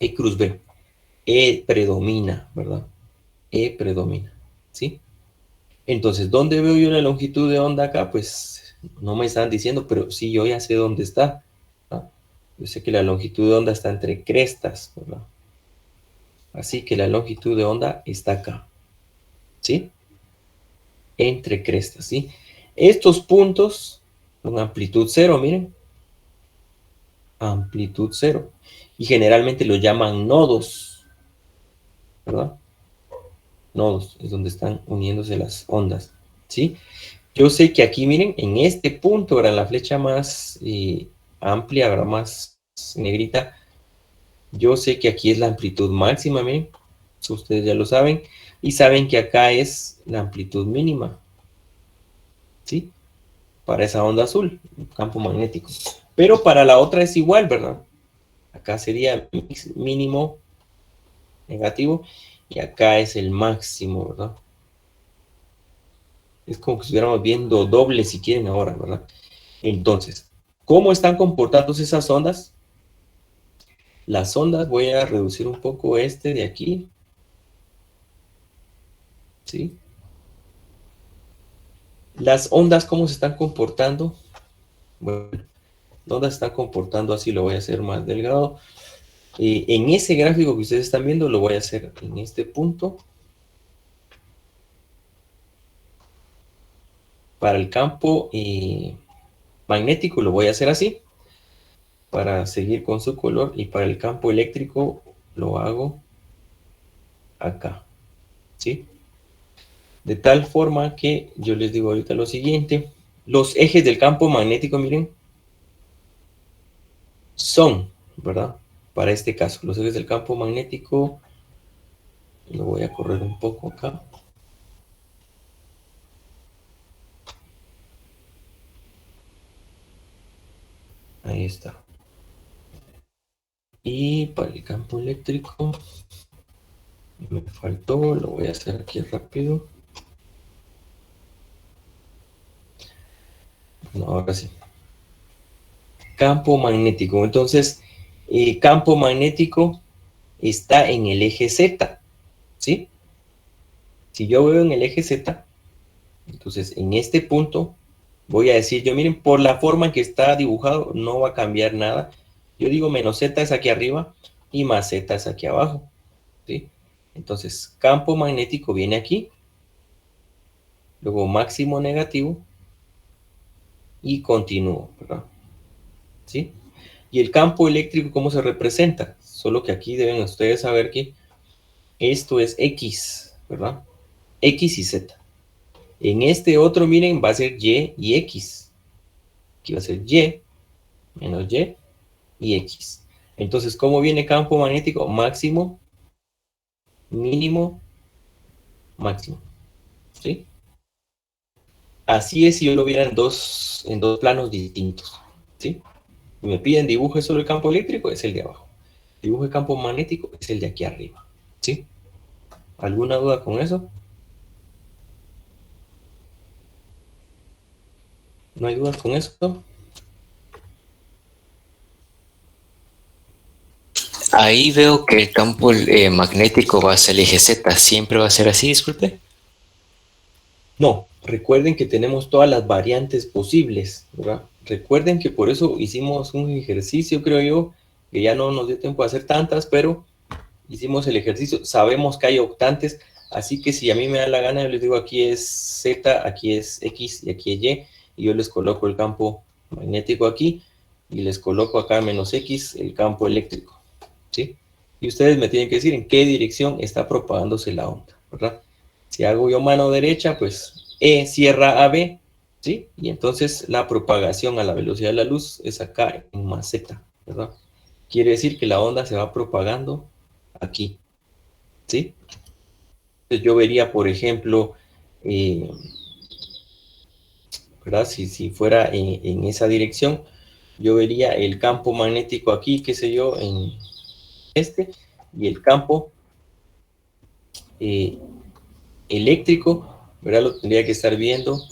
E cruz B. E predomina, ¿verdad? E predomina, ¿sí? Entonces, ¿dónde veo yo la longitud de onda acá? Pues no me están diciendo, pero sí yo ya sé dónde está, ¿no? Yo sé que la longitud de onda está entre crestas, ¿verdad? Así que la longitud de onda está acá, ¿sí? Entre crestas, ¿sí? Estos puntos con amplitud cero, miren, amplitud cero. Y generalmente lo llaman nodos, ¿verdad? Nodos, es donde están uniéndose las ondas, ¿sí? Yo sé que aquí, miren, en este punto, ¿verdad? La flecha más amplia, ¿verdad? Más negrita. Yo sé que aquí es la amplitud máxima, miren. Eso ustedes ya lo saben. Y saben que acá es la amplitud mínima, ¿sí? Para esa onda azul, campo magnético. Pero para la otra es igual, ¿verdad? Acá sería mínimo negativo y acá es el máximo, ¿verdad? Es como que estuviéramos viendo doble si quieren ahora, ¿verdad? Entonces, ¿cómo están comportándose esas ondas? Las ondas, voy a reducir un poco este de aquí, ¿sí? Las ondas, ¿cómo se están comportando? Bueno, las ondas se están comportando así, lo voy a hacer más delgado. En ese gráfico que ustedes están viendo, lo voy a hacer en este punto. Para el campo magnético lo voy a hacer así, para seguir con su color, y para el campo eléctrico lo hago acá, ¿sí? De tal forma que yo les digo ahorita lo siguiente, los ejes del campo magnético, miren, son, ¿verdad? Para este caso, los ejes del campo magnético, lo voy a correr un poco acá. Ahí está. Y para el campo eléctrico, me faltó, lo voy a hacer aquí rápido. No, ahora sí. Campo magnético. Entonces, campo magnético está en el eje Z, ¿sí? Si yo veo en el eje Z, entonces en este punto voy a decir yo, miren, por la forma en que está dibujado, no va a cambiar nada. Yo digo menos Z es aquí arriba y más Z es aquí abajo, ¿sí? Entonces, campo magnético viene aquí, luego máximo negativo y continúo, ¿verdad? ¿Sí? Y el campo eléctrico, ¿cómo se representa? Solo que aquí deben ustedes saber que esto es X, ¿verdad? X y Z. En este otro, miren, va a ser Y y X. Aquí va a ser Y, menos Y y X. Entonces, ¿cómo viene campo magnético? Máximo, mínimo, máximo. ¿Sí? Así es si yo lo viera en dos planos distintos. ¿Sí? Si me piden dibuje solo el campo eléctrico, es el de abajo. Dibujo el campo magnético, es el de aquí arriba. ¿Sí? ¿Alguna duda con eso? ¿No hay dudas con eso? Ahí veo que el campo magnético va hacia el eje Z. ¿Siempre va a ser así, disculpe? No, recuerden que tenemos todas las variantes posibles, ¿verdad? Recuerden que por eso hicimos un ejercicio, creo yo, que ya no nos dio tiempo de hacer tantas, pero hicimos el ejercicio. Sabemos que hay octantes, así que si a mí me da la gana, yo les digo aquí es Z, aquí es X y aquí es Y, y yo les coloco el campo magnético aquí y les coloco acá menos X el campo eléctrico, ¿sí? Y ustedes me tienen que decir en qué dirección está propagándose la onda, ¿verdad? Si hago yo mano derecha, pues E cierra a B, ¿sí? Y entonces la propagación a la velocidad de la luz es acá en más Z, ¿verdad? Quiere decir que la onda se va propagando aquí, ¿sí? Entonces yo vería, por ejemplo, eh, ¿verdad? Si fuera en esa dirección, yo vería el campo magnético aquí, qué sé yo, en este, y el campo eh, eléctrico, ¿verdad? Lo tendría que estar viendo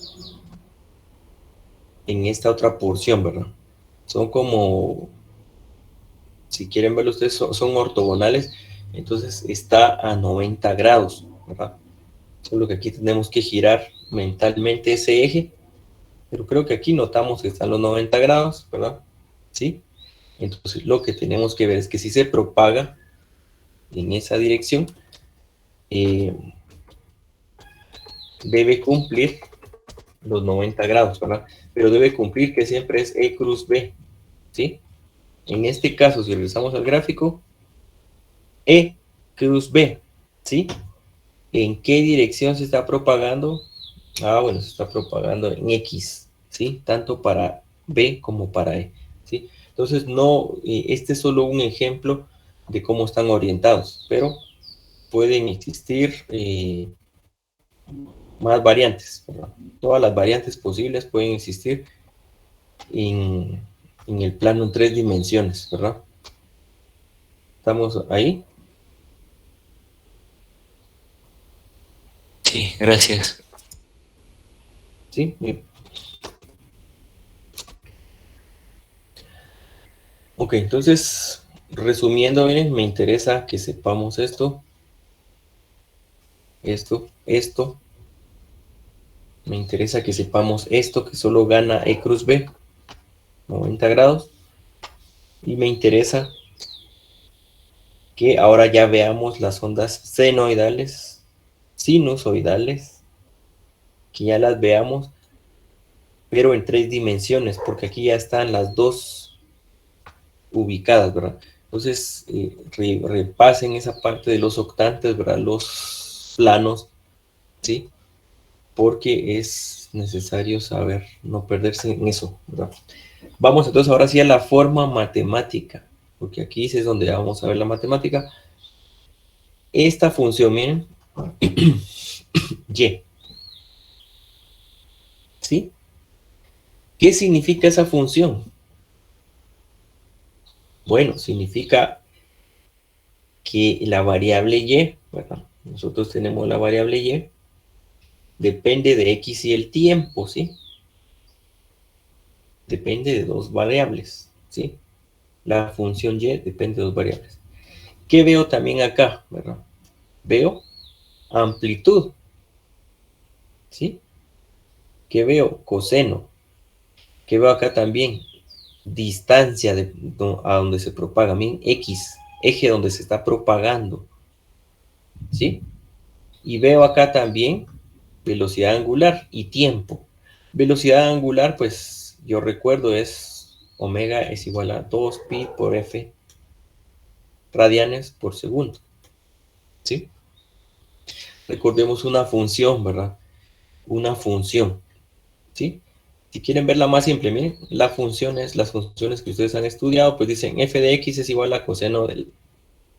en esta otra porción, ¿verdad? Son como, si quieren verlo ustedes, son ortogonales, entonces está a 90 grados, ¿verdad? Solo que aquí tenemos que girar mentalmente ese eje, pero creo que aquí notamos que están los 90 grados, ¿verdad? ¿Sí? Entonces lo que tenemos que ver es que si se propaga en esa dirección, eh, debe cumplir los 90 grados, ¿verdad? Pero debe cumplir que siempre es E cruz B, ¿sí? En este caso, si regresamos al gráfico, E cruz B, ¿sí? ¿En qué dirección se está propagando? Ah, bueno, se está propagando en X, ¿sí? Tanto para B como para E, ¿sí? Entonces, no, este es solo un ejemplo de cómo están orientados, pero pueden existir más variantes, ¿verdad? Todas las variantes posibles pueden existir en el plano en 3 dimensiones, ¿verdad? ¿Estamos ahí? Sí, gracias. Sí, bien. Ok, entonces, resumiendo, miren, me interesa que sepamos esto, esto. Me interesa que sepamos esto, que solo gana E cruz B, 90 grados. Y me interesa que ahora ya veamos las ondas senoidales, sinusoidales, que ya las veamos, pero en 3 dimensiones, porque aquí ya están las dos ubicadas, ¿verdad? Entonces, repasen esa parte de los octantes, ¿verdad? Los planos, ¿sí? Porque es necesario saber, no perderse en eso, ¿verdad? Vamos entonces ahora sí a la forma matemática, porque aquí es donde vamos a ver la matemática. Esta función, miren, y, ¿sí? ¿Qué significa esa función? Bueno, significa que la variable y, ¿verdad? Nosotros tenemos la variable y, depende de x y el tiempo, ¿sí? Depende de dos variables, ¿sí? La función y depende de dos variables. ¿Qué veo también acá, verdad? Veo amplitud, ¿sí? ¿Qué veo? Coseno. ¿Qué veo acá también? Distancia a donde se propaga, bien, X, eje donde se está propagando, ¿sí? Y veo acá también velocidad angular y tiempo. Velocidad angular, pues yo recuerdo es omega es igual a 2 pi por f radianes por segundo, ¿sí? Recordemos una función, ¿verdad? Una función, ¿sí? Si quieren verla más simple, miren, las funciones que ustedes han estudiado, pues dicen f de x es igual a coseno de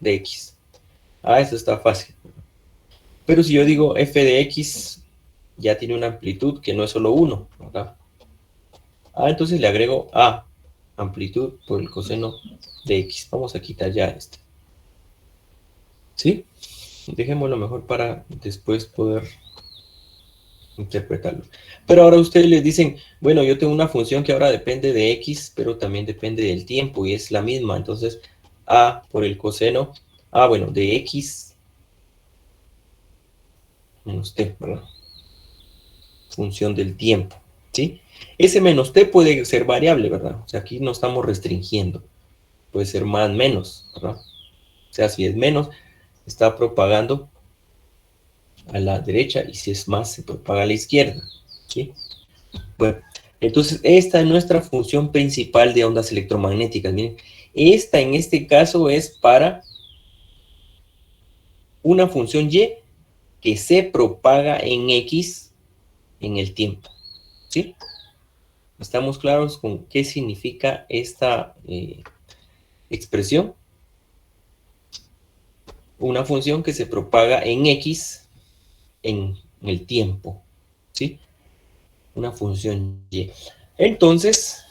x. Ah, eso está fácil. Pero si yo digo f de x, ya tiene una amplitud que no es solo 1, ¿verdad? Ah, entonces le agrego a, amplitud por el coseno de x. Vamos a quitar ya este. ¿Sí? Dejémoslo mejor para después poder interpretarlo. Pero ahora ustedes les dicen, bueno, yo tengo una función que ahora depende de x, pero también depende del tiempo y es la misma. Entonces, a por el coseno, bueno, de x menos t, ¿verdad? Función del tiempo, ¿sí? Ese menos t puede ser variable, ¿verdad? O sea, aquí no estamos restringiendo. Puede ser más, menos, ¿verdad? O sea, si es menos, está propagando a la derecha y si es más, se propaga a la izquierda, ¿sí? Bueno, entonces esta es nuestra función principal de ondas electromagnéticas. Miren, esta en este caso es para una función y que se propaga en x en el tiempo, ¿sí? ¿Estamos claros con qué significa esta expresión? Una función que se propaga en x en el tiempo, ¿sí? Una función y. Entonces,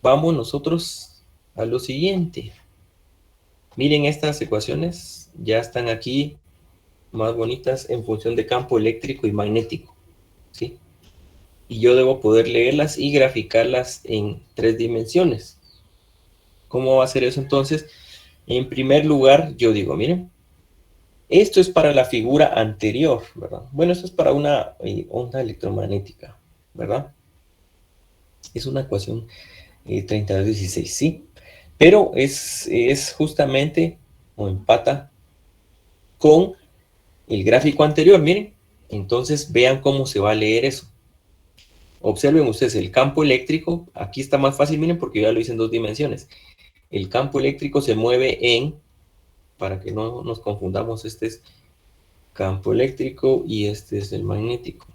vamos nosotros a lo siguiente. Miren estas ecuaciones, ya están aquí más bonitas en función de campo eléctrico y magnético, ¿sí? Y yo debo poder leerlas y graficarlas en 3 dimensiones. ¿Cómo va a ser eso entonces? En primer lugar, yo digo, miren, esto es para la figura anterior, ¿verdad? Bueno, esto es para una onda electromagnética, ¿verdad? Es una ecuación 3216, ¿sí? Pero es justamente, o empata, con el gráfico anterior, miren. Entonces, vean cómo se va a leer eso. Observen ustedes el campo eléctrico, aquí está más fácil, miren, porque ya lo hice en 2 dimensiones. El campo eléctrico se mueve para que no nos confundamos, este es campo eléctrico y este es el magnético,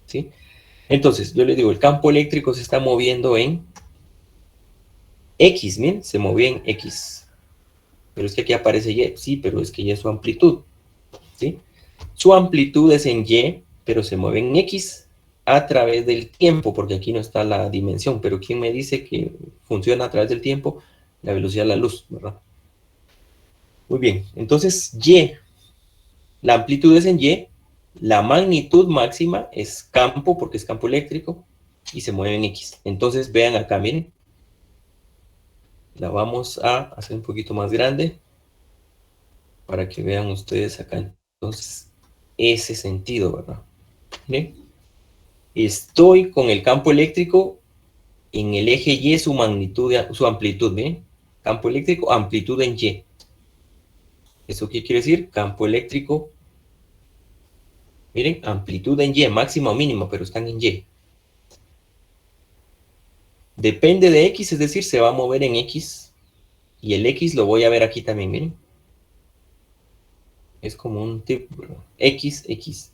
¿sí? Entonces, yo les digo, el campo eléctrico se está moviendo en X, miren, se movió en X. Pero es que aquí aparece Y. Sí, pero es que Y es su amplitud. ¿Sí? Su amplitud es en Y, pero se mueve en X a través del tiempo, porque aquí no está la dimensión. Pero ¿quién me dice que funciona a través del tiempo? La velocidad de la luz, ¿verdad? Muy bien. Entonces, Y, la amplitud es en Y, la magnitud máxima es campo, porque es campo eléctrico, y se mueve en X. Entonces, vean acá, miren. La vamos a hacer un poquito más grande para que vean ustedes acá. Entonces, ese sentido, ¿verdad? ¿Miren? Estoy con el campo eléctrico en el eje Y, su magnitud, su amplitud, ¿ven? Campo eléctrico, amplitud en Y. ¿Eso qué quiere decir? Campo eléctrico, miren, amplitud en Y, máxima o mínima, pero están en Y. Depende de X, es decir, se va a mover en X, y el X lo voy a ver aquí también, miren. Es como un tipo, X, X.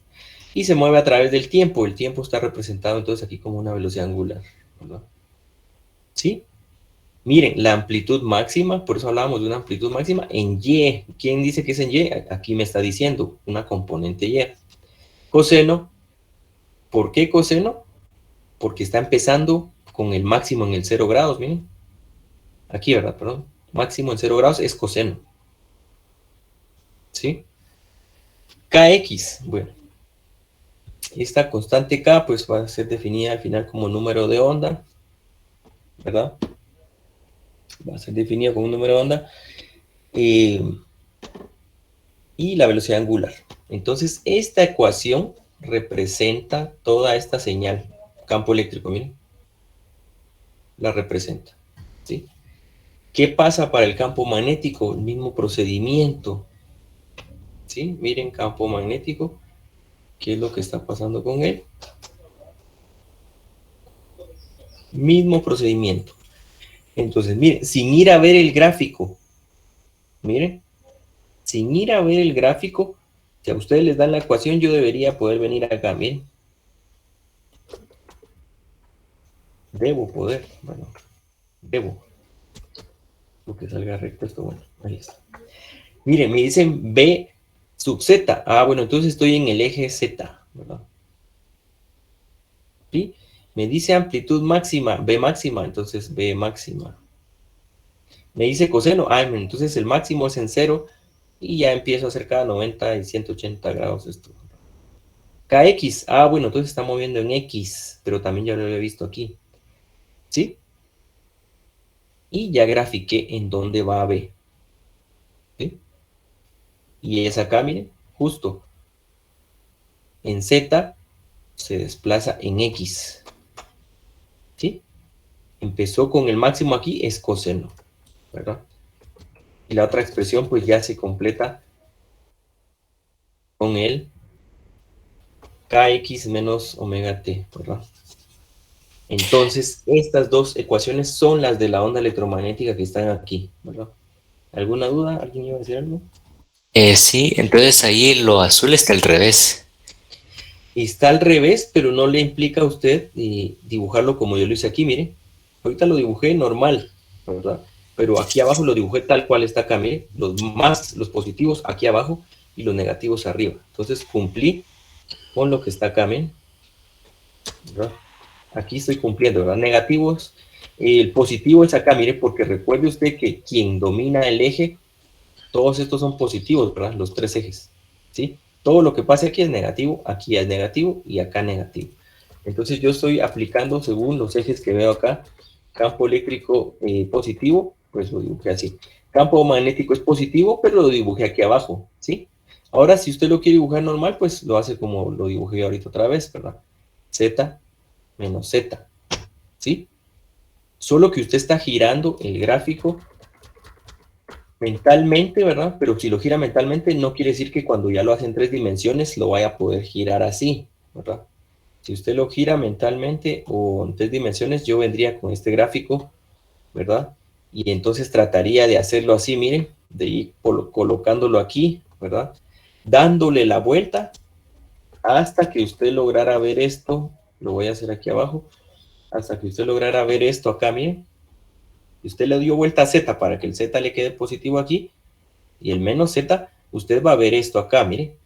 Y se mueve a través del tiempo. El tiempo está representado entonces aquí como una velocidad angular, ¿verdad? ¿Sí? Miren, la amplitud máxima, por eso hablábamos de una amplitud máxima en Y. ¿Quién dice que es en Y? Aquí me está diciendo una componente Y. Coseno, ¿por qué coseno? Porque está empezando con el máximo en el 0 grados, miren. Aquí, ¿verdad? Perdón. Máximo en 0 grados es coseno. ¿Sí? Kx, bueno. Esta constante K pues va a ser definida al final como número de onda, ¿verdad? Va a ser definida como un número de onda. Y la velocidad angular. Entonces, esta ecuación representa toda esta señal. Campo eléctrico, miren. La representa. ¿Sí? ¿Qué pasa para el campo magnético? El mismo procedimiento. ¿Sí? Miren, campo magnético. ¿Qué es lo que está pasando con él? Mismo procedimiento. Entonces, miren, sin ir a ver el gráfico, miren, sin ir a ver el gráfico, si a ustedes les dan la ecuación, yo debería poder venir acá, miren. Debo poder, bueno, debo. Porque salga recto esto, bueno, ahí está. Miren, me dicen B sub Z. Ah, bueno, entonces estoy en el eje Z, ¿verdad? ¿Sí? Me dice amplitud máxima, B máxima, entonces B máxima. Me dice coseno, ah, entonces el máximo es en 0 y ya empiezo a acercar a 90 y 180 grados esto. KX, ah, bueno, entonces está moviendo en X, pero también ya lo había visto aquí. ¿Sí? Y ya grafiqué en dónde va B. ¿Sí? Y es acá, miren, justo en Z se desplaza en X. ¿Sí? Empezó con el máximo aquí, es coseno, ¿verdad? Y la otra expresión pues ya se completa con el kx menos omega t, ¿verdad? Entonces, estas dos ecuaciones son las de la onda electromagnética que están aquí, ¿verdad? ¿Alguna duda? ¿Alguien iba a decir algo? Sí, entonces ahí lo azul está al revés. Está al revés, pero no le implica a usted dibujarlo como yo lo hice aquí, mire. Ahorita lo dibujé normal, ¿verdad? Pero aquí abajo lo dibujé tal cual está acá, mire. Los positivos aquí abajo y los negativos arriba. Entonces cumplí con lo que está acá, mire. ¿Verdad? Aquí estoy cumpliendo, ¿verdad? Negativos. El positivo es acá, mire, porque recuerde usted que quien domina el eje, todos estos son positivos, ¿verdad? Los tres ejes, ¿sí? Todo lo que pase aquí es negativo y acá negativo. Entonces yo estoy aplicando según los ejes que veo acá. Campo eléctrico positivo, pues lo dibujé así. Campo magnético es positivo, pero lo dibujé aquí abajo, ¿sí? Ahora, si usted lo quiere dibujar normal, pues lo hace como lo dibujé ahorita otra vez, ¿verdad? Z menos Z, ¿sí? Solo que usted está girando el gráfico mentalmente, ¿verdad? Pero si lo gira mentalmente, no quiere decir que cuando ya lo hace en 3 dimensiones lo vaya a poder girar así, ¿verdad? Si usted lo gira mentalmente o en 3 dimensiones, yo vendría con este gráfico, ¿verdad? Y entonces trataría de hacerlo así, miren, de ir colocándolo aquí, ¿verdad? Dándole la vuelta hasta que usted lograra ver esto, lo voy a hacer aquí abajo, hasta que usted lograra ver esto acá, miren. Y usted le dio vuelta a Z para que el Z le quede positivo aquí, y el menos Z, usted va a ver esto acá, mire,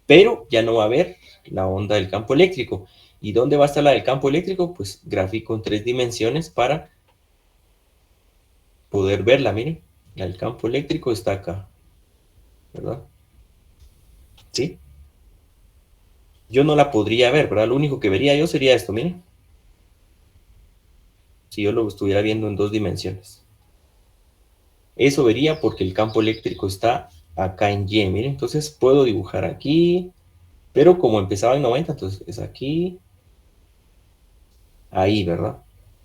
pero ya no va a ver la onda del campo eléctrico. ¿Y dónde va a estar la del campo eléctrico? Pues gráfico en 3 dimensiones para poder verla, miren. El campo eléctrico está acá, ¿verdad? ¿Sí? Yo no la podría ver, ¿verdad? Lo único que vería yo sería esto, miren. Si yo lo estuviera viendo en 2 dimensiones. Eso vería porque el campo eléctrico está acá en Y, miren. Entonces puedo dibujar aquí, pero como empezaba en 90, entonces es aquí, ahí, ¿verdad?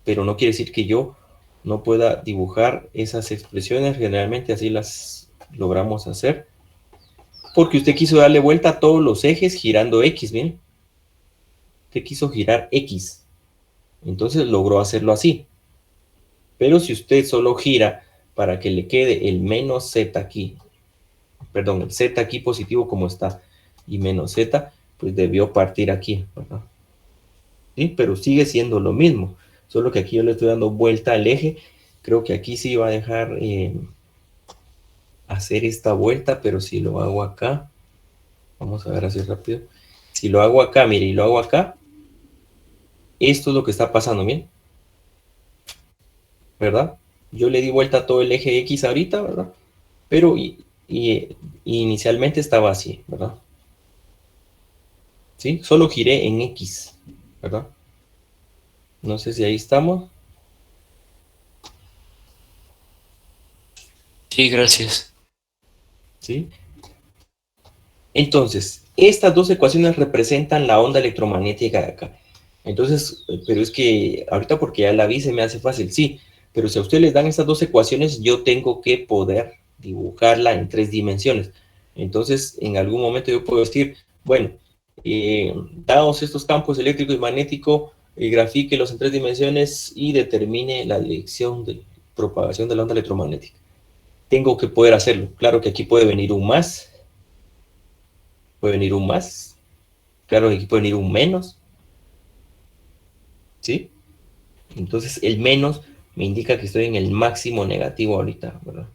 Pero no quiere decir que yo no pueda dibujar esas expresiones. Generalmente así las logramos hacer. Porque usted quiso darle vuelta a todos los ejes girando X, miren. Usted quiso girar X. Entonces logró hacerlo así. Pero si usted solo gira para que le quede el menos Z aquí, perdón, el Z aquí positivo como está, y menos Z, pues debió partir aquí, ¿verdad? ¿Sí? Pero sigue siendo lo mismo. Solo que aquí yo le estoy dando vuelta al eje. Creo que aquí sí va a dejar hacer esta vuelta, pero si lo hago acá, vamos a ver así rápido. Si lo hago acá, mire, y lo hago acá, esto es lo que está pasando, miren. ¿Verdad? Yo le di vuelta a todo el eje X ahorita, ¿verdad? Pero inicialmente estaba así, ¿verdad? ¿Sí? Solo giré en X, ¿verdad? No sé si ahí estamos. Sí, gracias. ¿Sí? Entonces, estas dos ecuaciones representan la onda electromagnética de acá. Entonces, pero es que ahorita porque ya la vi se me hace fácil, sí, pero si a ustedes les dan estas dos ecuaciones, yo tengo que poder dibujarla en 3 dimensiones. Entonces, en algún momento yo puedo decir, bueno, dados estos campos eléctrico y magnético, grafíquelos en 3 dimensiones y determine la dirección de propagación de la onda electromagnética. Tengo que poder hacerlo. Claro que aquí puede venir un más, claro que aquí puede venir un menos, ¿sí? Entonces el menos me indica que estoy en el máximo negativo ahorita, ¿verdad?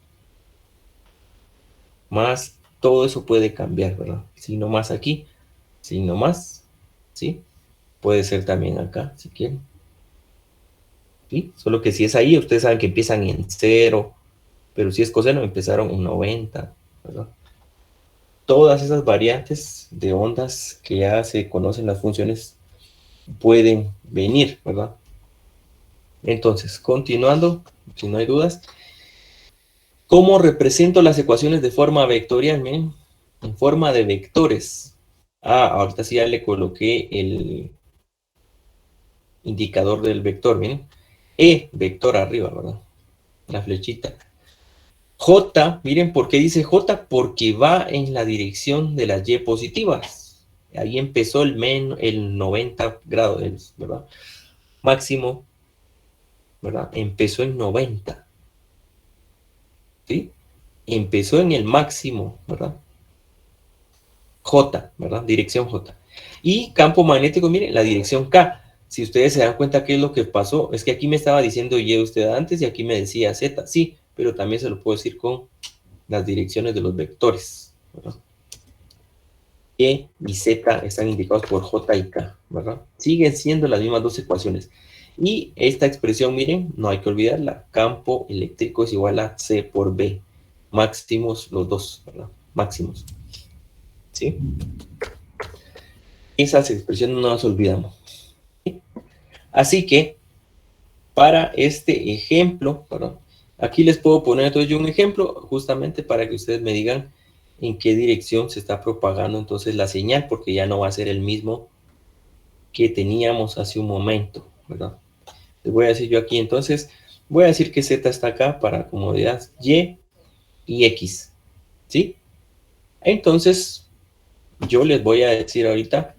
Más, todo eso puede cambiar, ¿verdad? Signo más aquí, signo más, ¿sí? Puede ser también acá, si quieren. ¿Sí? Solo que si es ahí, ustedes saben que empiezan en 0, pero si es coseno, empezaron en 90, ¿verdad? Todas esas variantes de ondas que ya se conocen las funciones pueden venir, ¿verdad? Entonces, continuando, si no hay dudas, ¿cómo represento las ecuaciones de forma vectorial? Miren, en forma de vectores. Ah, ahorita sí ya le coloqué el indicador del vector, miren. E, vector arriba, ¿verdad? La flechita. J, miren por qué dice J, porque va en la dirección de las Y positivas. Ahí empezó el 90 grados, ¿verdad? Máximo, ¿verdad? Empezó en 90, ¿sí? Empezó en el máximo, ¿verdad? J, ¿verdad? Dirección J. Y campo magnético, miren, la dirección K. Si ustedes se dan cuenta qué es lo que pasó, es que aquí me estaba diciendo Y usted antes y aquí me decía Z. Sí, pero también se lo puedo decir con las direcciones de los vectores, ¿verdad? E y Z están indicados por J y K, ¿verdad? Siguen siendo las mismas dos ecuaciones. Y esta expresión, miren, no hay que olvidarla. Campo eléctrico es igual a C por B. Máximos los dos, ¿verdad? Máximos. ¿Sí? Esas expresiones no las olvidamos. ¿Sí? Así que, para este ejemplo, perdón, aquí les puedo poner entonces yo un ejemplo, justamente para que ustedes me digan en qué dirección se está propagando entonces la señal, porque ya no va a ser el mismo que teníamos hace un momento, ¿verdad? Les voy a decir yo aquí entonces, voy a decir que Z está acá para comodidad, Y y X, ¿sí? Entonces, yo les voy a decir ahorita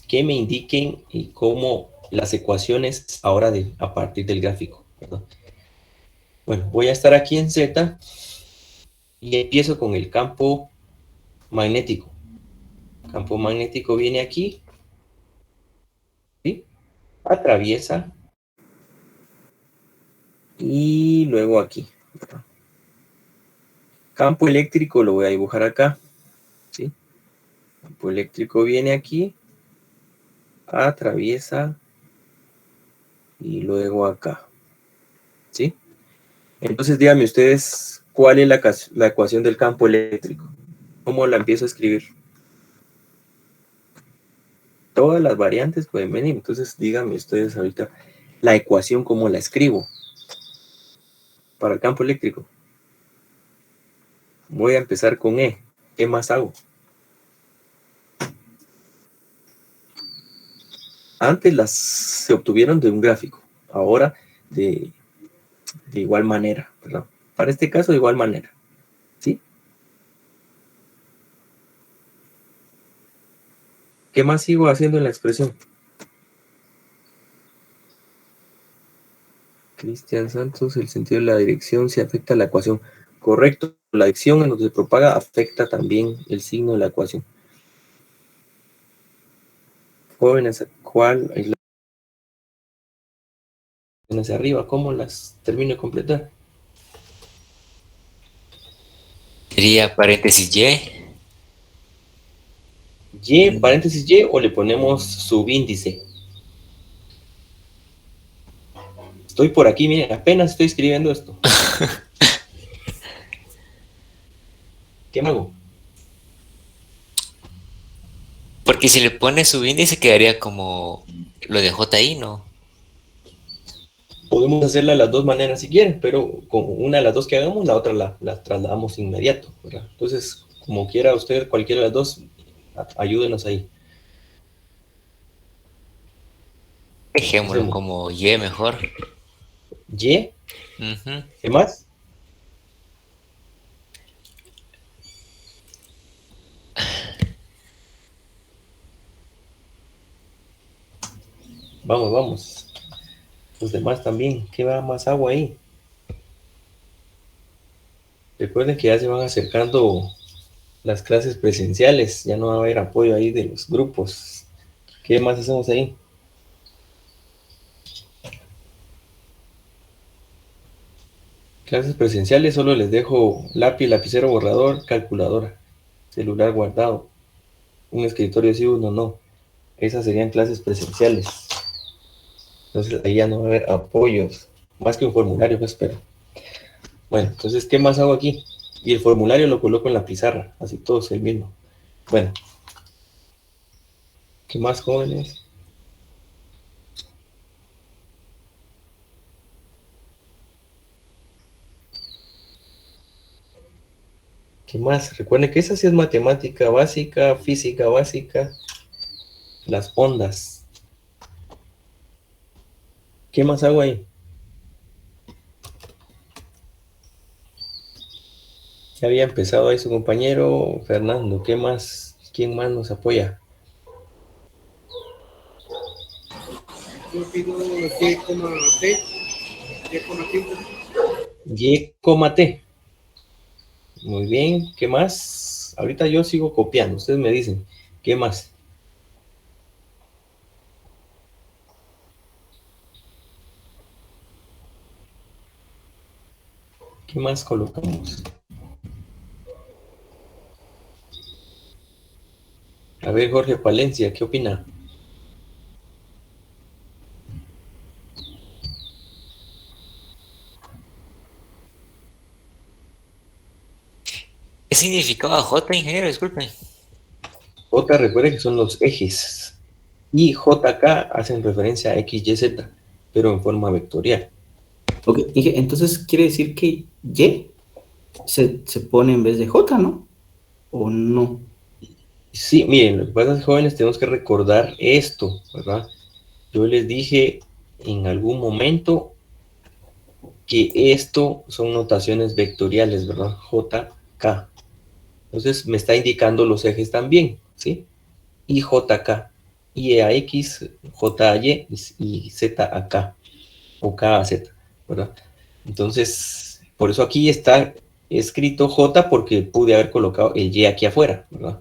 que me indiquen cómo las ecuaciones ahora a partir del gráfico, ¿verdad? Bueno, voy a estar aquí en Z y empiezo con el campo magnético. El campo magnético viene aquí, ¿sí? Atraviesa y luego aquí. Campo eléctrico lo voy a dibujar acá, ¿sí? Campo eléctrico viene aquí, atraviesa y luego acá, ¿sí? Entonces díganme ustedes cuál es la ecuación del campo eléctrico. ¿Cómo la empiezo a escribir? Todas las variantes pueden venir. Entonces díganme ustedes ahorita la ecuación, ¿cómo la escribo? Para el campo eléctrico. Voy a empezar con E. ¿Qué más hago? Antes se obtuvieron de un gráfico. Ahora de igual manera, ¿verdad? Para este caso de igual manera. ¿Sí? ¿Qué más sigo haciendo en la expresión? Cristian Santos, el sentido de la dirección se afecta a la ecuación. Correcto, la dirección en donde se propaga afecta también el signo de la ecuación. Jóvenes, ¿cuál es la hacia arriba? ¿Cómo las termino de completar? Sería paréntesis Y. Y, paréntesis Y, o le ponemos subíndice. Estoy por aquí, miren, apenas estoy escribiendo esto. ¿Qué me hago? Porque si le pones subíndice quedaría como lo de JI, ¿no? Podemos hacerla de las dos maneras si quieren, pero con una de las dos que hagamos, la otra la trasladamos inmediato, ¿verdad? Entonces, como quiera usted, cualquiera de las dos, ayúdenos ahí. Dejémoslo como Y mejor. Y, ¿qué más? Vamos, vamos. Los demás también. ¿Qué va más agua ahí? Recuerden que ya se van acercando las clases presenciales. Ya no va a haber apoyo ahí de los grupos. ¿Qué más hacemos ahí? Clases presenciales solo les dejo lápiz, lapicero, borrador, calculadora, celular guardado. Un escritorio sí, uno no. Esas serían clases presenciales. Entonces ahí ya no va a haber apoyos. Más que un formulario, pues, pero. Bueno, entonces, ¿qué más hago aquí? Y el formulario lo coloco en la pizarra, así todo es el mismo. Bueno, ¿qué más, jóvenes? ¿Qué más? Recuerden que esa sí es matemática básica, física básica, las ondas. ¿Qué más hago ahí? Ya había empezado ahí su compañero Fernando. ¿Qué más? ¿Quién más nos apoya? Yo pido Y, T, Y, T. Muy bien. ¿Qué más? Ahorita yo sigo copiando. Ustedes me dicen. ¿Qué más? ¿Qué más colocamos? A ver, Jorge Palencia, ¿qué opina? ¿Qué significaba J, ingeniero? Disculpen. J, recuerden que son los ejes. Y JK hacen referencia a X, Y, Z, pero en forma vectorial. Ok, entonces quiere decir que Y se pone en vez de J, ¿no? ¿O no? Sí, miren, lo que pasa es que jóvenes tenemos que recordar esto, ¿verdad? Yo les dije en algún momento que esto son notaciones vectoriales, ¿verdad? JK. Entonces me está indicando los ejes también, ¿sí? Y JK, Y a X, J a Y y Z a K, o K a Z, ¿verdad? Entonces, por eso aquí está escrito J porque pude haber colocado el Y aquí afuera, ¿verdad?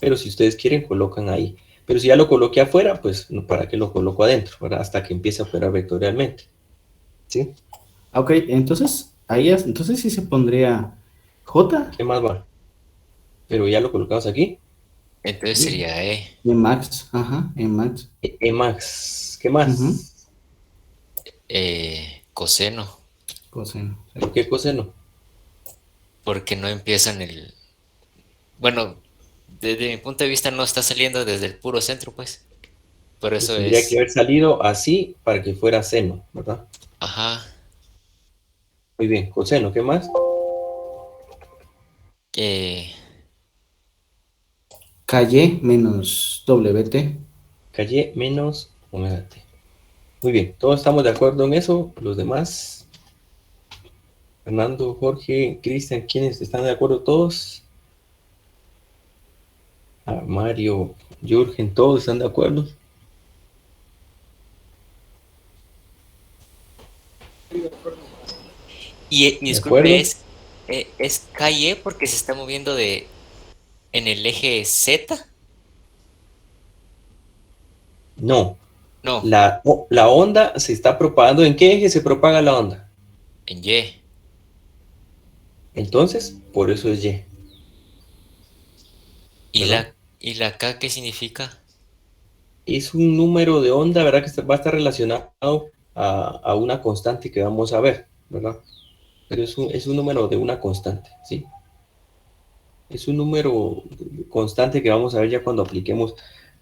Pero si ustedes quieren, colocan ahí. Pero si ya lo coloqué afuera, pues ¿para qué lo coloco adentro? ¿Verdad? Hasta que empiece a operar vectorialmente. ¿Sí? Ok, entonces, entonces sí se pondría J ¿Qué más va? Pero ya lo colocamos aquí. Entonces Y sería E. en max, ajá, en max. Emax. ¿Qué Ujú. más? Coseno. Coseno, sí. ¿Por qué coseno? Porque no empiezan el. Bueno, desde mi punto de vista no está saliendo desde el puro centro, pues. Por Pues eso tendría que es. haber salido así para que fuera seno, ¿verdad? Ajá. Muy bien, coseno, ¿qué más? eh, KY menos WT. Calle menos omega t. Muy bien, todos estamos de acuerdo en eso. Los demás, Fernando, Jorge, Cristian, ¿quiénes están de acuerdo todos? Mario, Jürgen, todos están de acuerdo. y ¿De disculpe, acuerdo? es KY porque se está moviendo en el eje Z. No, No, la onda se está propagando. ¿En qué eje se propaga la onda? en Y. Entonces, por eso es Y, ¿Y ¿verdad? y la K qué significa? Es un número de onda, ¿verdad? Que va a estar relacionado a una constante que vamos a ver, ¿verdad? Pero es un número de una constante, ¿sí? Es un número constante que vamos a ver ya cuando apliquemos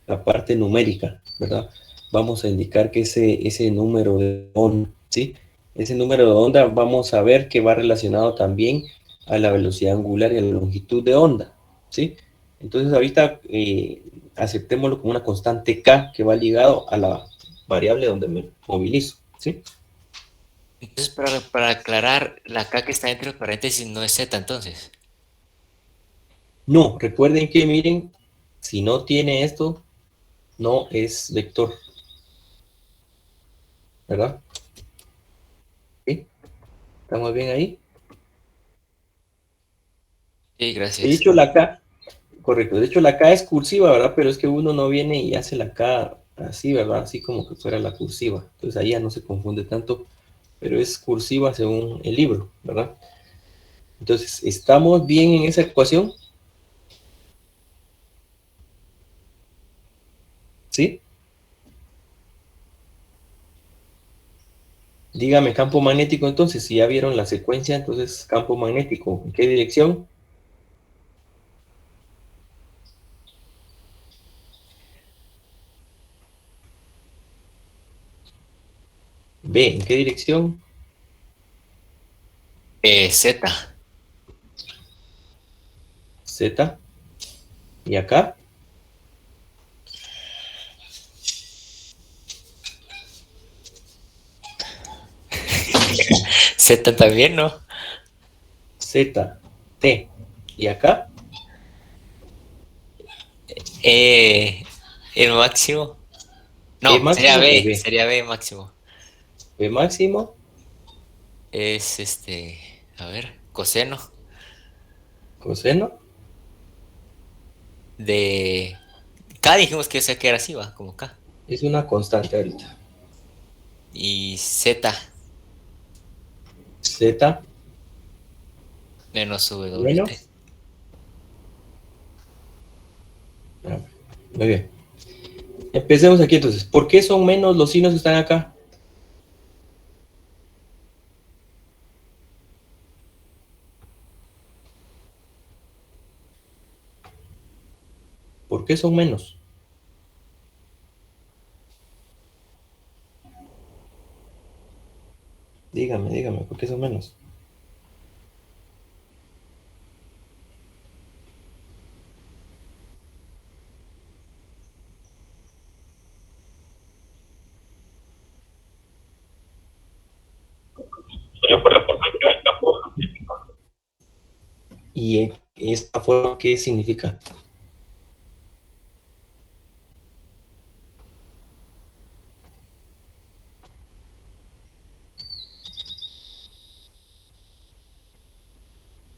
la parte numérica, ¿verdad? Vamos a indicar que ese número de onda, ¿sí? Ese número de onda vamos a ver que va relacionado también a la velocidad angular y a la longitud de onda, ¿sí? Entonces ahorita aceptémoslo como una constante K que va ligado a la variable donde me movilizo, ¿sí? Entonces, para aclarar, la K que está entre paréntesis no es Z, entonces. No, recuerden que miren, si no tiene esto, no es vector, ¿verdad? ¿Sí? ¿Estamos bien ahí? Sí, De gracias. hecho, la K, correcto, de hecho la K es cursiva, ¿verdad? Pero es que uno no viene y hace la K así, ¿verdad? Así como que fuera la cursiva. Entonces ahí ya no se confunde tanto, pero es cursiva según el libro, ¿verdad? Entonces, ¿estamos bien en esa ecuación? ¿Sí? Dígame campo magnético entonces, si ya vieron la secuencia, entonces campo magnético, ¿en qué dirección? B, ¿en qué dirección? Z. Z, y acá, Z también, ¿no? Z, T, y acá, El máximo. E No, máximo o B, sería B máximo. B máximo, Es a ver, coseno coseno, de K dijimos que que era así, va, como K. es una constante ahorita. Y Z Z menos WT. menos. Muy bien. Empecemos aquí entonces. ¿Por qué son menos los signos que están acá? ¿Por qué son menos? Dígame, ¿por qué son menos? ¿Y esta forma qué significa?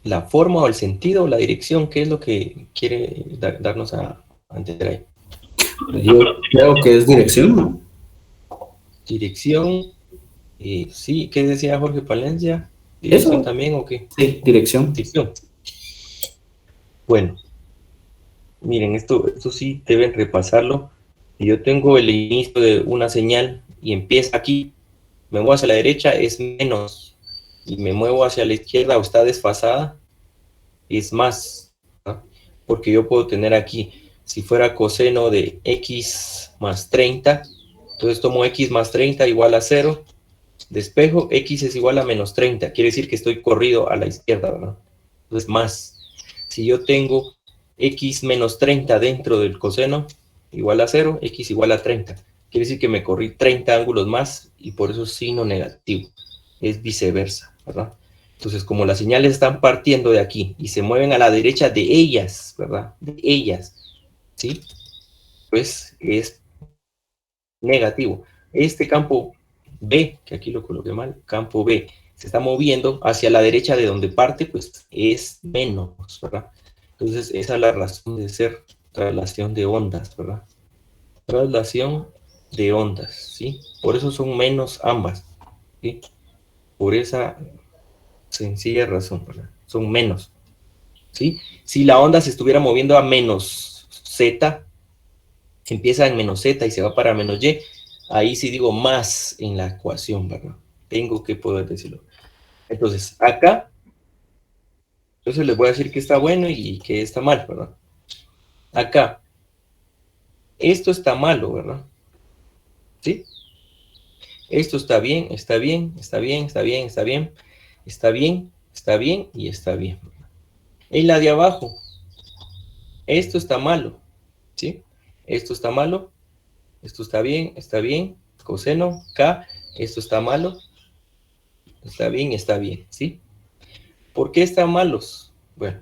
¿La forma o el sentido o la dirección? ¿Qué es lo que quiere darnos a entender ahí? Yo creo que es dirección, ¿no? Dirección Sí, ¿qué decía Jorge Palencia? ¿Eso? ¿Dirección también o qué? Sí, dirección. Dirección. Bueno, miren, esto sí deben repasarlo. Si yo tengo el inicio de una señal y empieza aquí, me muevo hacia la derecha, es menos. Y me muevo hacia la izquierda o está desfasada, es más. ¿No? Porque yo puedo tener aquí, si fuera coseno de x más 30, entonces tomo x más 30 igual a 0, despejo, x es igual a menos 30, quiere decir que estoy corrido a la izquierda, ¿verdad? Entonces más. Si yo tengo x menos 30 dentro del coseno igual a 0, x igual a 30. Quiere decir que me corrí 30 ángulos más y por eso es signo negativo. Es viceversa, ¿verdad? Entonces, como las señales están partiendo de aquí y se mueven a la derecha de ellas, ¿verdad? De ellas, ¿sí? Pues es negativo. Este campo B, que aquí lo coloqué mal, campo B, se está moviendo hacia la derecha de donde parte, pues es menos, ¿verdad? Entonces, esa es la razón de ser traslación de ondas, ¿verdad? Traslación de ondas, ¿sí? Por eso son menos ambas, ¿sí? Por esa sencilla razón, ¿verdad? Son menos, ¿sí? Si la onda se estuviera moviendo a menos z, empieza en menos z y se va para menos y, ahí sí digo más en la ecuación, ¿verdad? Tengo que poder decirlo. Entonces, acá, entonces les voy a decir que está bueno y que está mal, ¿verdad? Acá, esto está malo, ¿verdad? ¿Sí? Esto está bien, está bien, está bien, está bien, está bien, está bien, está bien y está bien. En la de abajo, esto está malo, ¿sí? Esto está malo, esto está bien, coseno, K, esto está malo, está bien, ¿sí? ¿Por qué están malos? Bueno,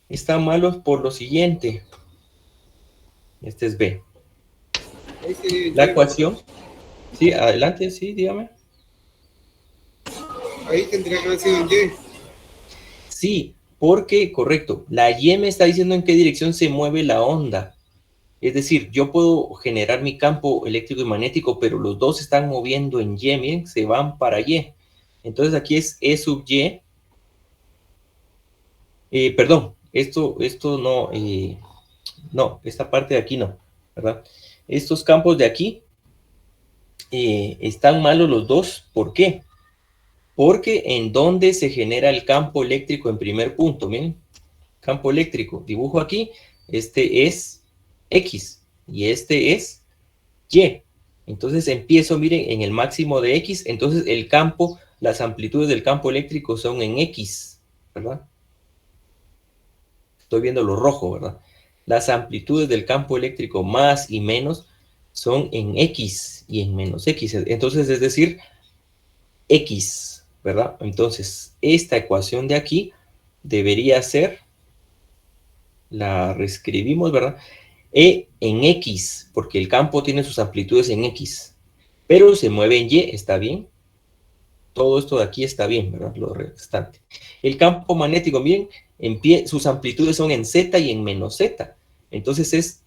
están malos por lo siguiente. Este es B. La ecuación, sí, adelante, sí, dígame. Ahí tendría que haber sido en Y. Sí, porque, correcto, la Y me está diciendo en qué dirección se mueve la onda. Es decir, yo puedo generar mi campo eléctrico y magnético, pero los dos se están moviendo en Y, miren, se van para Y. Entonces aquí es E sub Y. Perdón, esto no, no, esta parte de aquí no, ¿verdad? Estos campos de aquí están malos los dos. ¿Por qué? Porque en donde se genera el campo eléctrico en primer punto, miren, campo eléctrico, dibujo aquí, este es X y este es Y. Entonces empiezo, miren, en el máximo de X, entonces el campo, las amplitudes del campo eléctrico son en X, ¿verdad? Estoy viendo lo rojo, ¿verdad? Las amplitudes del campo eléctrico más y menos son en X y en menos X. Entonces, es decir, X, ¿verdad? Entonces, esta ecuación de aquí debería ser, la reescribimos, ¿verdad? E en X, porque el campo tiene sus amplitudes en X, pero se mueve en Y, ¿está bien? Todo esto de aquí está bien, ¿verdad? Lo restante. El campo magnético, miren, sus amplitudes son en Z y en menos Z. Entonces es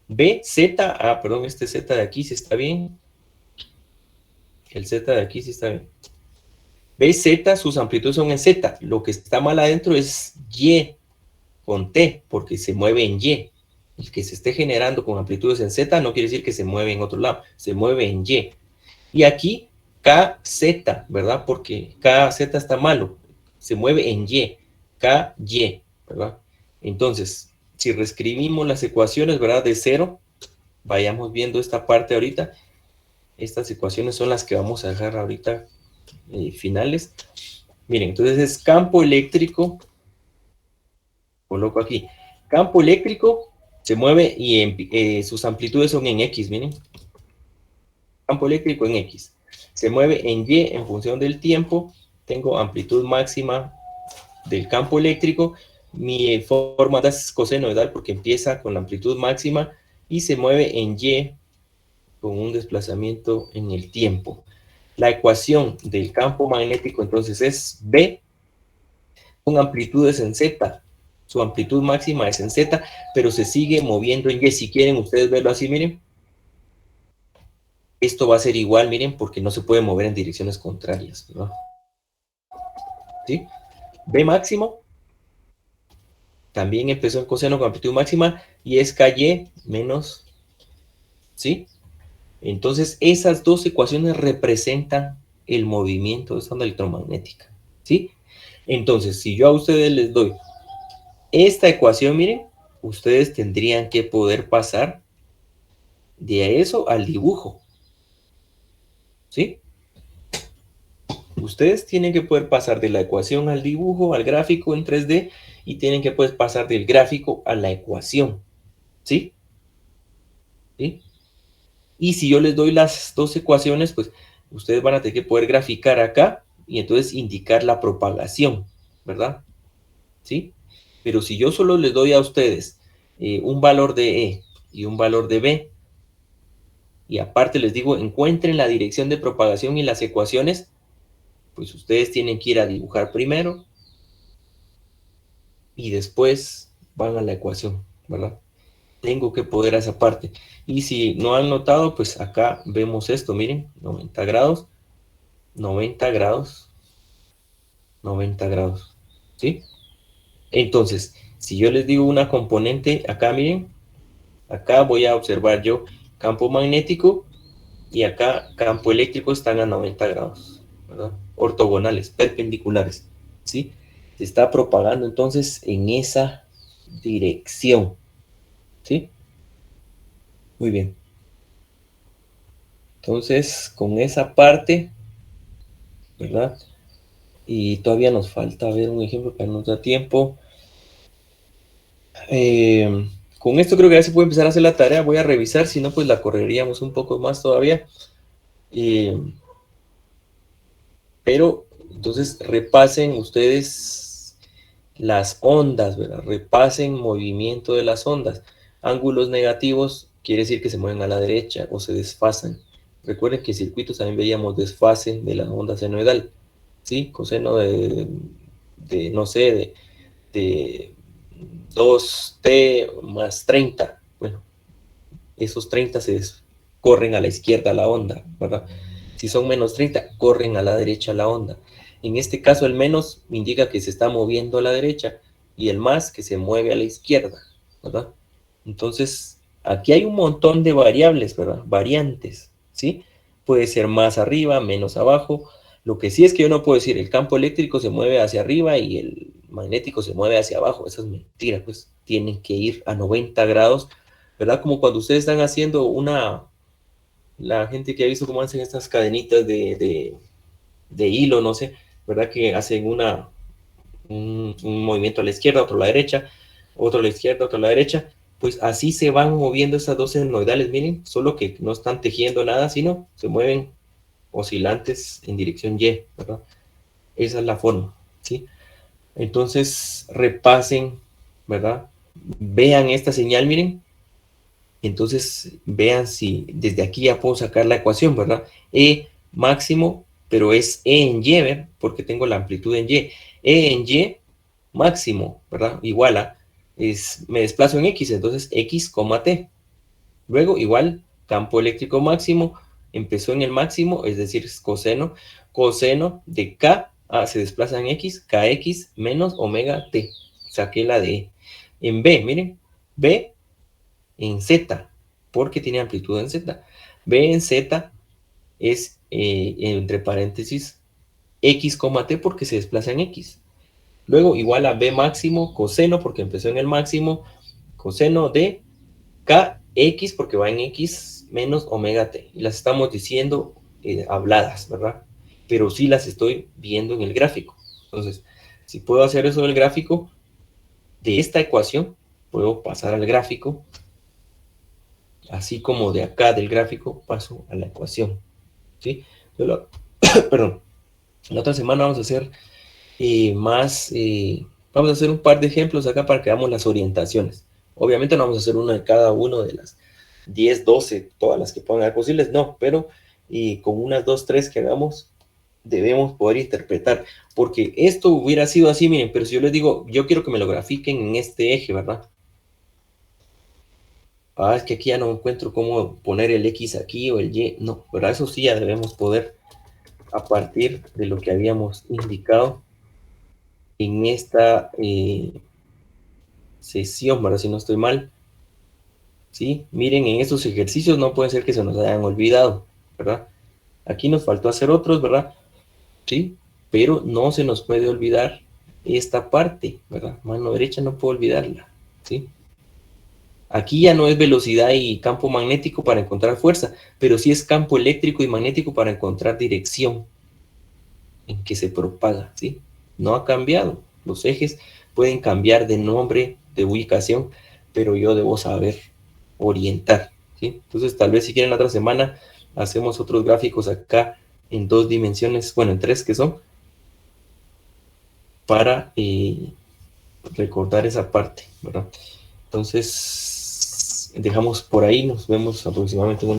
B, Z, perdón, este Z de aquí sí está bien. El Z de aquí sí está bien. B, Z, sus amplitudes son en Z. Lo que está mal adentro es Y con T, porque se mueve en Y. El que se esté generando con amplitudes en Z no quiere decir que se mueve en otro lado, se mueve en Y. Y aquí KZ, ¿verdad? Porque KZ está malo, se mueve en Y, KY, ¿verdad? Entonces, si reescribimos las ecuaciones, ¿verdad? De cero, vayamos viendo esta parte ahorita. Estas ecuaciones son las que vamos a dejar ahorita finales. Miren, entonces es campo eléctrico, coloco aquí, campo eléctrico se mueve y sus amplitudes son en X, miren. Campo eléctrico en X. Se mueve en Y en función del tiempo. Tengo amplitud máxima del campo eléctrico. Mi forma es cosenoidal porque empieza con la amplitud máxima y se mueve en Y con un desplazamiento en el tiempo. La ecuación del campo magnético entonces es B con amplitudes en Z. Su amplitud máxima es en Z, pero se sigue moviendo en Y. Si quieren ustedes verlo así, miren. Esto va a ser igual, miren, porque no se puede mover en direcciones contrarias, ¿verdad? ¿Sí? B máximo también empezó en coseno con amplitud máxima y es KY menos, ¿sí? Entonces, esas dos ecuaciones representan el movimiento de esta onda electromagnética, ¿sí? Entonces, si yo a ustedes les doy esta ecuación, miren, ustedes tendrían que poder pasar de eso al dibujo, ¿sí? Ustedes tienen que poder pasar de la ecuación al dibujo, al gráfico en 3D, y tienen que poder pasar del gráfico a la ecuación, ¿sí? ¿Sí? Y si yo les doy las dos ecuaciones, pues ustedes van a tener que poder graficar acá y entonces indicar la propagación, ¿verdad? ¿Sí? Pero si yo solo les doy a ustedes un valor de E y un valor de B, y aparte les digo, encuentren la dirección de propagación y las ecuaciones, pues ustedes tienen que ir a dibujar primero y después van a la ecuación, ¿verdad? Tengo que poder a esa parte. Y si no han notado, pues acá vemos esto, miren, 90 grados, 90 grados, 90 grados, ¿sí? Entonces, si yo les digo una componente, acá miren, acá voy a observar yo campo magnético y acá campo eléctrico están a 90 grados, ¿verdad? Ortogonales, perpendiculares, ¿sí? Se está propagando entonces en esa dirección, ¿sí? Muy bien. Entonces, con esa parte, ¿verdad? Y todavía nos falta ver un ejemplo que nos da tiempo. Con esto creo que ya se puede empezar a hacer la tarea. Voy a revisar, si no, pues la correríamos un poco más todavía. Pero, entonces, repasen ustedes las ondas, ¿verdad? Repasen movimiento de las ondas. Ángulos negativos quiere decir que se mueven a la derecha o se desfasan. Recuerden que en circuitos también veíamos desfase de la onda senoidal, ¿sí? Coseno de no sé, de 2t más 30. Bueno, esos 30 corren a la izquierda la onda, ¿verdad? Si son menos 30, corren a la derecha la onda. En este caso, el menos indica que se está moviendo a la derecha y el más que se mueve a la izquierda, ¿verdad? Entonces, aquí hay un montón de variables, ¿verdad? Variantes, ¿sí? Puede ser más arriba, menos abajo. Lo que sí es que yo no puedo decir el campo eléctrico se mueve hacia arriba y el magnético se mueve hacia abajo. Eso es mentira, pues tienen que ir a 90 grados, ¿verdad? Como cuando ustedes están haciendo la gente que ha visto cómo hacen estas cadenitas de hilo, no sé, ¿verdad? Que hacen un movimiento a la izquierda, otro a la derecha, otro a la izquierda, otro a la derecha. Pues así se van moviendo estas dos senoidales, miren, solo que no están tejiendo nada, sino se mueven oscilantes en dirección Y, ¿verdad? Esa es la forma, ¿sí? Entonces, repasen, ¿verdad? Vean esta señal, miren. Entonces, vean si desde aquí ya puedo sacar la ecuación, ¿verdad? E máximo, pero es E en Y, ¿verdad? Porque tengo la amplitud en Y. E en Y máximo, ¿verdad? Igual a, me desplazo en X, entonces X, T. Luego, igual, campo eléctrico máximo, empezó en el máximo, es decir, es coseno de K, se desplaza en X, KX menos omega T. Saqué la de E. En B, miren, B en Z, porque tiene amplitud en Z. B en Z es, entre paréntesis, X, T, porque se desplaza en X. Luego, igual a B máximo, coseno, porque empezó en el máximo, coseno de KX, porque va en X menos omega T. Y las estamos diciendo habladas, ¿verdad? Pero sí las estoy viendo en el gráfico. Entonces, si puedo hacer eso en el gráfico, de esta ecuación, puedo pasar al gráfico, así como de acá del gráfico paso a la ecuación, ¿sí? Perdón, la otra semana vamos a hacer vamos a hacer un par de ejemplos acá para que veamos las orientaciones. Obviamente no vamos a hacer uno de cada uno de las 10, 12, todas las que puedan haber posibles, no, pero con unas 2, 3 que hagamos, debemos poder interpretar, porque esto hubiera sido así, miren, pero si yo les digo, yo quiero que me lo grafiquen en este eje, ¿verdad? Ah, es que aquí ya no encuentro cómo poner el X aquí o el Y. No, pero eso sí ya debemos poder a partir de lo que habíamos indicado en esta sesión, ¿verdad? Si no estoy mal. ¿Sí? Miren, en estos ejercicios no puede ser que se nos hayan olvidado, ¿verdad? Aquí nos faltó hacer otros, ¿verdad? Sí, pero no se nos puede olvidar esta parte, ¿verdad? Mano derecha no puedo olvidarla, ¿sí? Aquí ya no es velocidad y campo magnético para encontrar fuerza, pero sí es campo eléctrico y magnético para encontrar dirección en que se propaga, ¿sí? No ha cambiado. Los ejes pueden cambiar de nombre, de ubicación, pero yo debo saber orientar, ¿sí? Entonces, tal vez si quieren la otra semana, hacemos otros gráficos acá en 2 dimensiones, bueno, en 3 que son, para recordar esa parte, ¿verdad? Entonces, dejamos por ahí, nos vemos aproximadamente en una